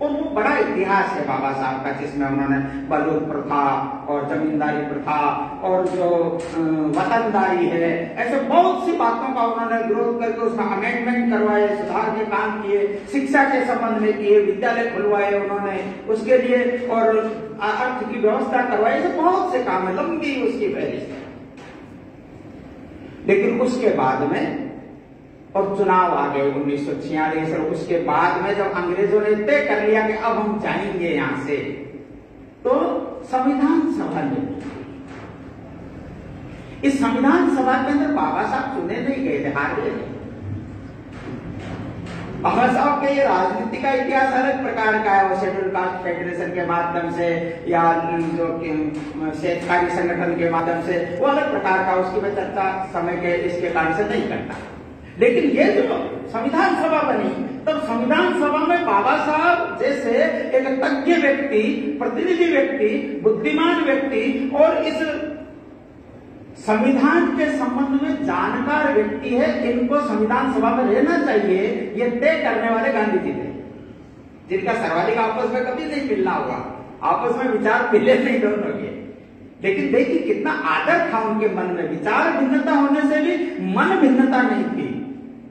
F: और वो बड़ा इतिहास है बाबा साहब का, जिसमें उन्होंने बलूत प्रथा और जमींदारी प्रथा और जो वतनदारी है, ऐसे बहुत सी बातों का उन्होंने विरोध करके उसमें अमेंडमेंट करवाए, सुधार के काम किए, शिक्षा के संबंध में किए, विद्यालय खुलवाए उन्होंने उसके लिए, और अर्थ की व्यवस्था करवाई, ऐसे बहुत से काम है, लंबी उसकी फहरिस्त है। लेकिन उसके बाद में और चुनाव आ गए 1946, और उसके बाद में जब अंग्रेजों ने तय कर लिया कि अब हम जाएंगे यहां से, तो संविधान सभा ने, इस संविधान सभा के अंदर बाबा साहब चुने नहीं गए थे, हार गए। बाबा साहब के ये राजनीति का इतिहास अलग प्रकार का है, वो शेड्यूल कास्ट फेडरेशन के माध्यम से या जो शेतकारी संगठन के माध्यम से, वो अलग प्रकार का, उसकी मैं चर्चा समय के इसके कारण से नहीं करता। लेकिन ये जो संविधान सभा बनी, तब संविधान सभा में बाबा साहब जैसे एक तज्ञ व्यक्ति, प्रतिनिधि व्यक्ति, बुद्धिमान व्यक्ति और इस संविधान के संबंध में जानकार व्यक्ति है, इनको संविधान सभा में रहना चाहिए, ये तय करने वाले गांधी जी थे, जिनका सर्वाधिक आपस में कभी नहीं मिलना हुआ, आपस में विचार मिले नहीं दोनों के। लेकिन देखिए कितना आदर था उनके मन में, विचार भिन्नता होने से भी मन भिन्नता नहीं थी।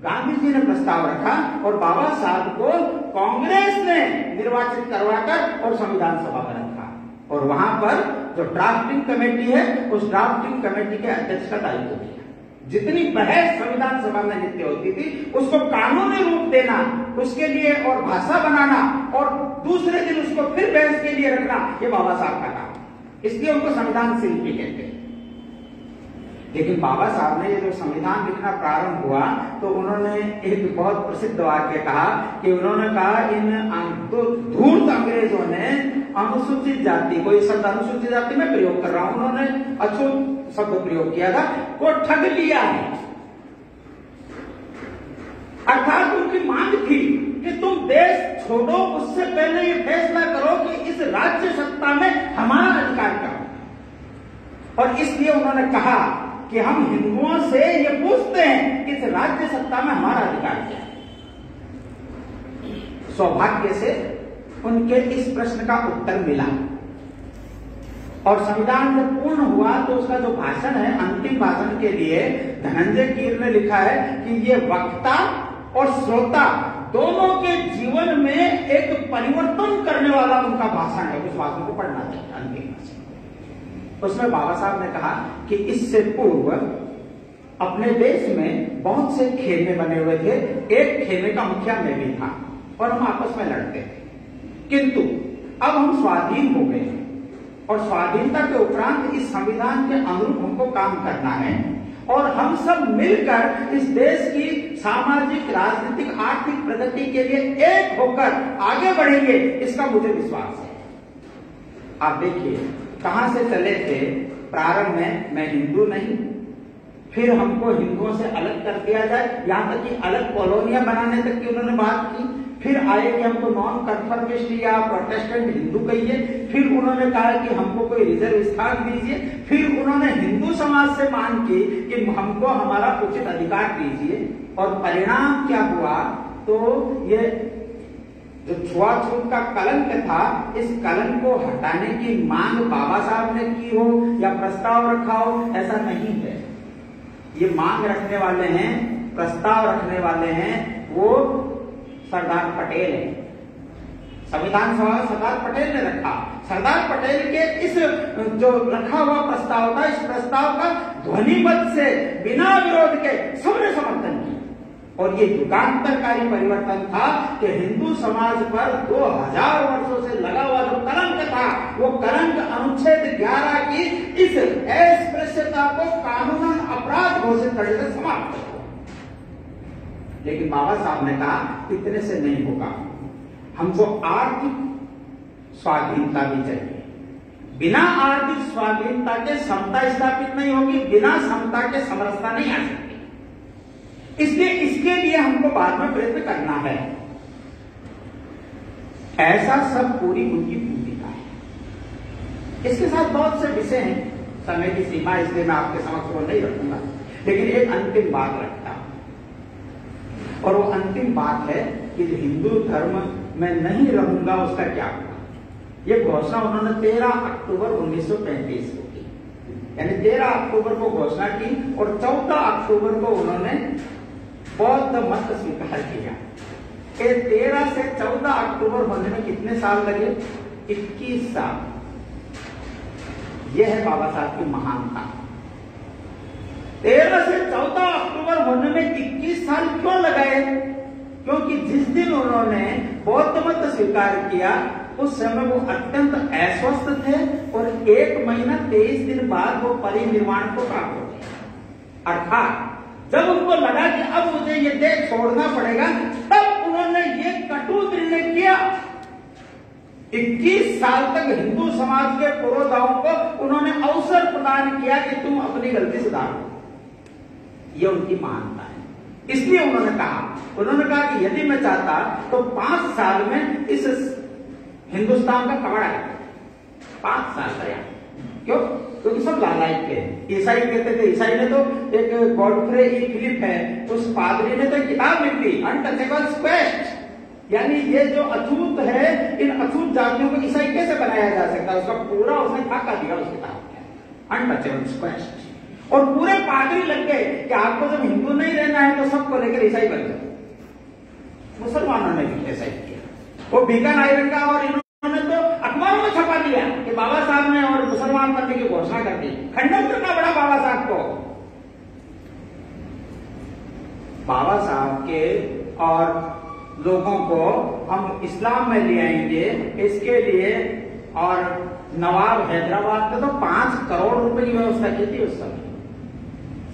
F: गांधी जी ने प्रस्ताव रखा और बाबा साहब को कांग्रेस ने निर्वाचित करवाकर और संविधान सभा में रखा, और वहां पर जो ड्राफ्टिंग कमेटी है उस ड्राफ्टिंग कमेटी के अध्यक्ष का दायित्व दिया। जितनी बहस संविधान सभा में नित्य होती थी उसको कानूनी रूप देना, उसके लिए और भाषा बनाना और दूसरे दिन उसको फिर बहस के लिए रखना, ये बाबा साहब का काम, इसलिए उनको संविधान शिल्पी कहते हैं। लेकिन बाबा साहब ने ये जो संविधान लिखना प्रारंभ हुआ तो उन्होंने एक बहुत प्रसिद्ध वाक्य कहा कि उन्होंने कहा इन धूर्त अंग्रेजों ने अनुसूचित जाति, कोई शब्द अनुसूचित जाति में प्रयोग कर रहा हूं, उन्होंने अछूत शब्द प्रयोग किया था, को ठग लिया है। अर्थात उनकी मांग थी कि तुम देश छोड़ो, उससे पहले ये फैसला करो कि इस राज्य सत्ता में हमारा अधिकार क्या हो। और इसलिए उन्होंने कहा कि हम हिंदुओं से ये पूछते हैं कि इस राज्य सत्ता में हमारा अधिकार क्या है। सौभाग्य से उनके इस प्रश्न का उत्तर मिला, और संविधान जब पूर्ण हुआ तो उसका जो भाषण है, अंतिम भाषण के लिए धनंजय कीर ने लिखा है कि ये वक्ता और श्रोता दोनों के जीवन में एक परिवर्तन करने वाला उनका भाषण है। उस भाषण को पढ़ना चाहिए, अंतिम भाषण। उसमें बाबा साहब ने कहा कि इससे पूर्व अपने देश में बहुत से खेमे बने हुए थे, एक खेमे का मुखिया मैं भी था और हम आपस में लड़ते थे, किंतु अब हम स्वाधीन हो गए और स्वाधीनता के उपरांत इस संविधान के अनुरूप हमको काम करना है और हम सब मिलकर इस देश की सामाजिक, राजनीतिक, आर्थिक प्रगति के लिए एक होकर आगे बढ़ेंगे, इसका मुझे विश्वास है। आप देखिए कहां से चले थे प्रारंभ में, मैं हिंदू नहीं, फिर हमको हिंदुओं से अलग कर दिया जाए, यहां तक कि अलग कॉलोनियां बनाने तक की उन्होंने बात की। फिर आए कि हमको नॉन कन्फर्मिस्ट या प्रोटेस्टेंट हिंदू कहिए, फिर उन्होंने कहा कि हमको कोई रिजर्व स्थान दीजिए, फिर उन्होंने हिंदू समाज से मांग की कि हमको हमारा उचित अधिकार दीजिए। और परिणाम क्या हुआ, तो ये जो छुआछूत का कलंक था, इस कलंक को हटाने की मांग बाबा साहब ने की हो या प्रस्ताव रखा हो, ऐसा नहीं है। ये मांग रखने वाले हैं, प्रस्ताव रखने वाले हैं, वो सरदार पटेल है। संविधान सभा सरदार पटेल ने रखा। सरदार पटेल के इस जो रखा हुआ प्रस्ताव था, इस प्रस्ताव का ध्वनिमत से बिना विरोध के सबने समर्थन किया। और ये युगांतरकारी परिवर्तन था कि हिंदू समाज पर 2000 वर्षों से लगा हुआ जो कलंक था, वो कलंक अनुच्छेद 11 की इस अस्पृश्यता को कानूनन अपराध घोषित करने से समाप्त हो। लेकिन बाबा साहब ने कहा इतने से नहीं होगा, हमको आर्थिक स्वाधीनता भी चाहिए। बिना आर्थिक स्वाधीनता के समता स्थापित नहीं होगी, बिना समता के समरसता नहीं आ सकती। इसलिए इसके लिए हमको बाद में प्रयत्न करना है। ऐसा सब पूरी उनकी भूमिका है। इसके साथ बहुत से विषय हैं, समय की सीमा इसलिए मैं आपके समक्ष वो नहीं रखूंगा, लेकिन एक अंतिम बात रखता हूं। और वो अंतिम बात है कि हिंदू धर्म में नहीं रहूंगा उसका क्या हुआ। ये घोषणा उन्होंने 13 अक्टूबर 1935 को की, यानी 13 अक्टूबर को घोषणा की और 14 अक्टूबर को उन्होंने बौद्ध मत स्वीकार किया। 13 से 14 अक्टूबर होने में कितने साल लगे? 21 साल। यह है बाबा साहब की महानता। 13 से 14 अक्टूबर होने में 21 साल क्यों लगाए? क्योंकि जिस दिन उन्होंने बौद्ध मत स्वीकार किया, उस समय वो अत्यंत अस्वस्थ थे और 1 महीना 23 दिन बाद वो परिनिर्वाण को प्राप्त हो गए। अर्थात जब उनको लगा कि अब मुझे ये देह छोड़ना पड़ेगा, तब उन्होंने ये कटु निर्णय किया। 21 साल तक हिंदू समाज के पुरोधाओं को उन्होंने अवसर प्रदान किया कि तुम अपनी गलती सुधारो। ये उनकी महानता है। इसलिए उन्होंने कहा कि यदि मैं चाहता तो 5 साल में इस हिंदुस्तान का कबाड़ा है। 5 साल का यार, क्यों? क्योंकि सब लालायिक थे। ईसाई कहते थे, ईसाई ने तो एक गॉडफ्रे ई फिलिप है, उस पादरी ने तो किताब लिख दी अनटचेबल क्वेस्ट, यानी ये जो अछूत है, इन अछूत जातियों को ईसाई कैसे बनाया जा सकता है, उसका पूरा उसने खाका दिया उस किताब में, अनटचेबल क्वेस्ट। और पूरे पादरी लग गए कि आपको जब हिंदू नहीं रहना है तो सबको लेकर ईसाई बन जाओ। मुसलमानों ने भी ऐसा ही किया। वो बीकान आयरंगा और इन्होंने तो अखबारों में छपा दिया कि बाबा साहब ने और मुसलमान बनने की घोषणा कर दी। खंडन करना पड़ा बाबा साहब को। बाबा साहब के और लोगों को हम इस्लाम में ले आएंगे, इसके लिए और नवाब हैदराबाद ने तो 5 करोड़ रुपए की व्यवस्था की थी उस समय।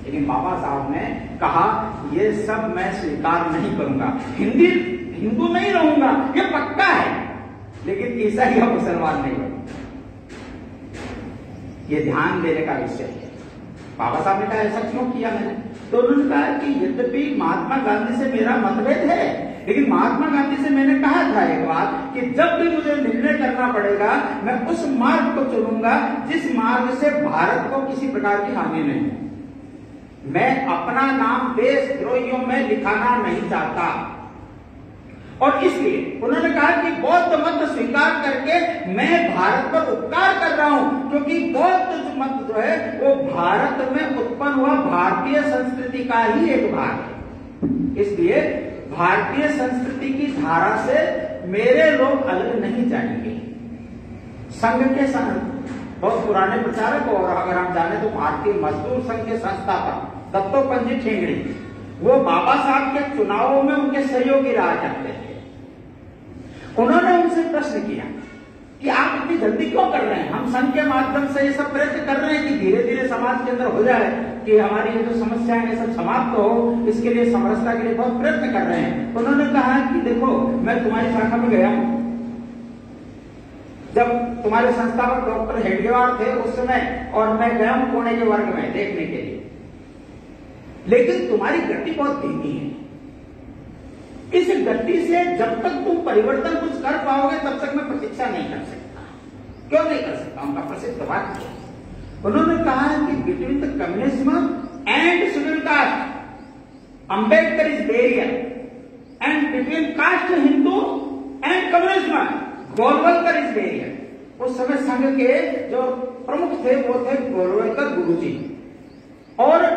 F: लेकिन बाबा साहब ने कहा ये सब मैं स्वीकार नहीं करूंगा, हिंदू नहीं रहूंगा, ये पक्का है, लेकिन ईसाई या मुसलमान नहीं रहूंगा। ये ध्यान देने का विषय है। बाबा साहब ने कहा ऐसा क्यों किया मैंने? तो उन्होंने कहा कि यद्यपि महात्मा गांधी से मेरा मतभेद है, लेकिन महात्मा गांधी से मैंने कहा था एक बार कि जब भी मुझे निर्णय करना पड़ेगा मैं उस मार्ग को चुनूंगा जिस मार्ग से भारत को किसी प्रकार की हानि नहीं हो। मैं अपना नाम देशद्रोहियों में लिखाना नहीं चाहता। और इसलिए उन्होंने कहा कि बौद्ध मत स्वीकार करके मैं भारत पर उपकार कर रहा हूं, क्योंकि बौद्ध मत जो है वो भारत में उत्पन्न हुआ भारतीय संस्कृति का ही एक भाग है। इसलिए भारतीय संस्कृति की धारा से मेरे लोग अलग नहीं जाएंगे। संघ के बहुत पुराने प्रचारक, और अगर हम जाने तो भारतीय मजदूर संघ के संस्थापक दत्तोपंत ठेंगड़ी, वो बाबा साहब के चुनावों में उनके सहयोगी रहा करते थे। उन्होंने उनसे प्रश्न किया कि आप इतनी जल्दी क्यों कर रहे हैं? हम संघ के माध्यम से ये सब प्रयत्न कर रहे हैं कि धीरे धीरे समाज के अंदर हो जाए। कि हमारी ये जो समस्या है सब समाप्त हो, इसके लिए समरसता के लिए बहुत प्रयत्न कर रहे हैं। उन्होंने कहा कि देखो मैं तुम्हारी शाखा में गया हूं, जब तुम्हारे संस्थापक डॉक्टर हेडगेवार थे उस समय, और मैं गया हूं पुणे के वर्ग में देखने के लिए, लेकिन तुम्हारी गति बहुत धीमी है। इस गति से जब तक तुम परिवर्तन कुछ कर पाओगे तब तक मैं प्रतीक्षा नहीं कर सकता। क्यों नहीं कर सकता? उनका प्रसिद्ध वाक्य, उन्होंने कहा कि between the communism and schedule caste Ambedkar is barrier, and between caste Hindu and communism Golwalkar is barrier. उस समय संघ के जो प्रमुख थे वो थे गोलवलकर गुरुजी, और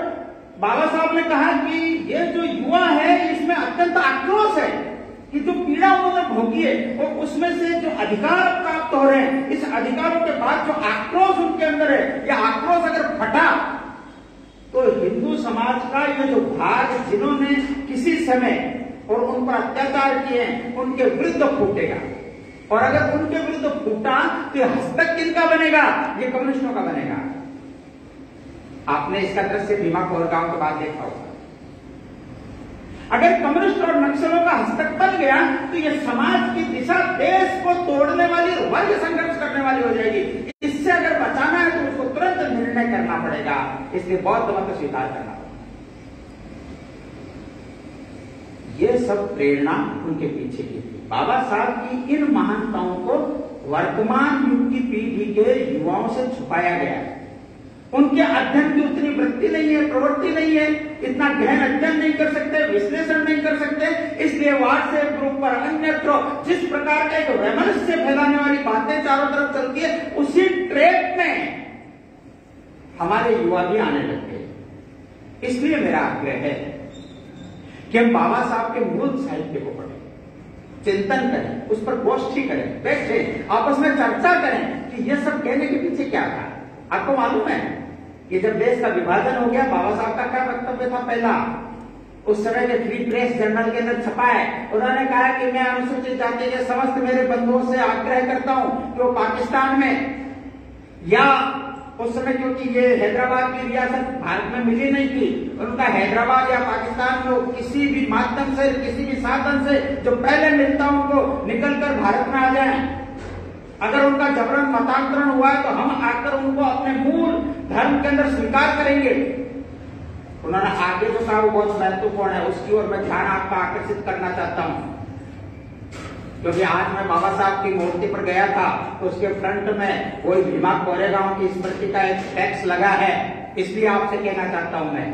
F: बाबा साहब ने कहा कि ये जो युवा है इसमें अत्यंत आक्रोश है कि जो पीड़ा उन्होंने भोगी है और उसमें से जो अधिकार प्राप्त हो रहे हैं, इस अधिकारों के बाद जो आक्रोश उनके अंदर है, यह आक्रोश अगर फटा तो हिंदू समाज का ये जो भाग जिन्होंने किसी समय और उन पर अत्याचार किए हैं उनके विरुद्ध फूटेगा, और अगर उनके विरुद्ध फूटा तो हस्तक किनका बनेगा? ये कम्युनिस्टों का बनेगा। आपने इसका दृश्य भीमा कोरेगांव के बाद देखा होगा। अगर कम्युनिस्ट और नक्सलों का हस्तक बन गया तो यह समाज की दिशा देश को तोड़ने वाली, वर्ग संघर्ष करने वाली हो जाएगी। इससे अगर बचाना है तो उसको तुरंत निर्णय करना पड़ेगा, इसलिए बौद्ध मत स्वीकार करना पड़ेगा। ये सब प्रेरणा उनके पीछे की थी। बाबा साहब की इन महानताओं को वर्तमान युग की पीढ़ी के युवाओं से छुपाया गया है। उनके अध्ययन की उतनी वृत्ति नहीं है, प्रवृत्ति नहीं है, इतना गहन अध्ययन नहीं कर सकते, विश्लेषण नहीं कर सकते, इसलिए व्हाट्सएप ग्रुप पर अन्यत्र जिस प्रकार का एक वैमनस्य फैलाने वाली बातें चारों तरफ चलती है, उसी ट्रैप में हमारे युवा भी आने लग गए। इसलिए मेरा आग्रह है कि हम बाबा साहब के मूल साहित्य को पढ़ें, चिंतन करें, उस पर गोष्ठी करें, बैठे आपस में चर्चा करें कि यह सब कहने के पीछे क्या था। आपको मालूम है कि जब देश का विभाजन हो गया, बाबा साहब का क्या वक्तव्य था? पहला उस समय के फ्री प्रेस जर्नल के अंदर छपा है, उन्होंने कहा कि मैं अनुसूचित जाति के समस्त मेरे बंधुओं से आग्रह करता हूं कि वो पाकिस्तान में, या उस समय क्योंकि ये हैदराबाद की रियासत भारत में मिली नहीं थी, उनका हैदराबाद या पाकिस्तान में किसी भी माध्यम से, किसी भी साधन से जो पहले मिलता उनको निकलकर भारत में आ जाए। अगर उनका जबरन मतांतरण हुआ है तो हम आकर उनको अपने मूल धर्म के अंदर स्वीकार करेंगे। उन्होंने आगे जो कहा वो बहुत महत्वपूर्ण है, उसकी ओर मैं ध्यान आपका आकर्षित करना चाहता हूं, क्योंकि आज मैं बाबा साहब की मूर्ति पर गया था तो उसके फ्रंट में वही भीमा कोरेगांव की स्मृति का एक टैक्स लगा है, इसलिए आपसे कहना चाहता हूं मैं।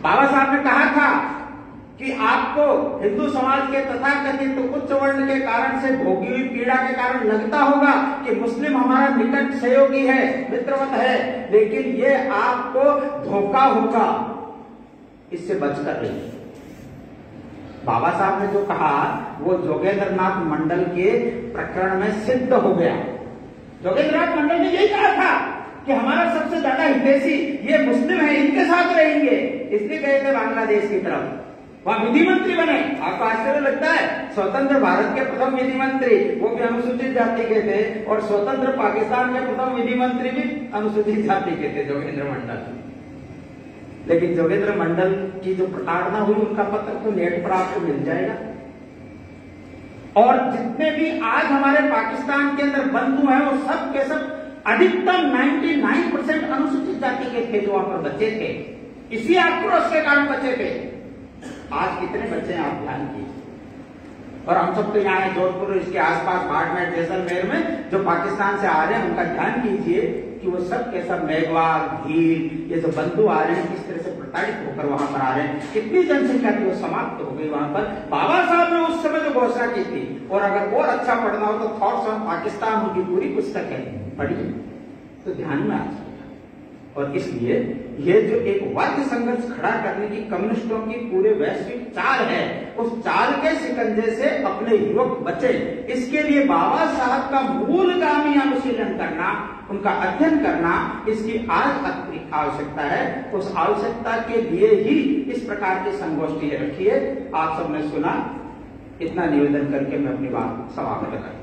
F: बाबा साहब ने कहा था कि आपको हिंदू समाज के तथाकथित उच्च वर्ण के कारण से भोगी हुई पीड़ा के कारण लगता होगा कि मुस्लिम हमारा निकट सहयोगी है, मित्रवत है, लेकिन ये आपको धोखा होगा, इससे बचकर रहिए। बाबा साहब ने जो कहा वो जोगेंद्र नाथ मंडल के प्रकरण में सिद्ध हो गया। जोगेंद्र नाथ मंडल ने यही कहा था कि हमारा सबसे ज्यादा हितैषी ये मुस्लिम है, इनके साथ रहेंगे, इसलिए गए थे बांग्लादेश की तरफ, वहां विधि मंत्री बने। आपको आश्चर्य लगता है, स्वतंत्र भारत के प्रथम विधि मंत्री वो भी अनुसूचित जाति के थे, और स्वतंत्र पाकिस्तान के प्रथम विधि मंत्री भी अनुसूचित जाति के थे, जोगेंद्र मंडल। लेकिन जोगेंद्र मंडल की जो प्रताड़ना हुई, उनका पत्र तो नेट पर आपको मिल जाएगा। और जितने भी आज हमारे पाकिस्तान के अंदर बंधु हैं वो सब के सब अधिकतम 99% अनुसूचित जाति के थे जो वहां पर बच्चे थे, इसी आक्रोश के कारण बचे थे। आज कितने बच्चे हैं आप ध्यान कीजिए। और हम सब तो यहाँ है जोधपुर, इसके आसपास बाड़मेर, जैसलमेर में जो पाकिस्तान से आ रहे हैं उनका ध्यान कीजिए कि वो सब के सब मेघवाल, भील, ये जो बंधु आ रहे हैं किस तरह से प्रताड़ित होकर वहां पर आ रहे हैं। कितनी जनसंख्या थी वो समाप्त हो गई वहां पर। बाबा साहब ने उस समय जो घोषणा की थी, और अगर और अच्छा पढ़ना हो तो थॉट्स ऑन पाकिस्तान उनकी पूरी पुस्तक है, पढ़िए तो ध्यान में आ जाएगा। और इसलिए ये जो एक वर्ग संघर्ष खड़ा करने की कम्युनिस्टों की पूरे वैश्विक चाल है, उस चाल के शिकंजे से अपने युवक बचे। इसके लिए बाबा साहब का मूलगामी अनुशीलन करना, उनका अध्ययन करना, इसकी आज आवश्यकता है। उस आवश्यकता के लिए ही इस प्रकार की संगोष्ठी रखी है। आप सबने सुना, इतना निवेदन करके मैं अपनी बात समाप्त करता हूं।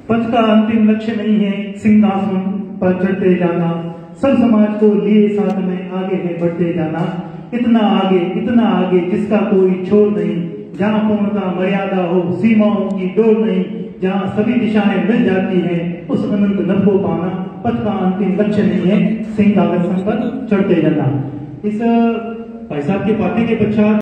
B: पथ का अंतिम लक्ष्य नहीं है सिंहासन, पर चढ़ते जाना, सब समाज को लिए साथ में आगे है बढ़ते जाना, इतना आगे जिसका कोई छोर नहीं, जहाँ पूर्णता मर्यादा हो सीमाओं की डोर नहीं, जहाँ सभी दिशाएं मिल जाती हैं उस अनंत नभ को पाना पथ का अंतिम लक्ष्य नहीं है, सिंह कागज पर चढ़ते जाना। इस भाई साहब के बातें के पश्चात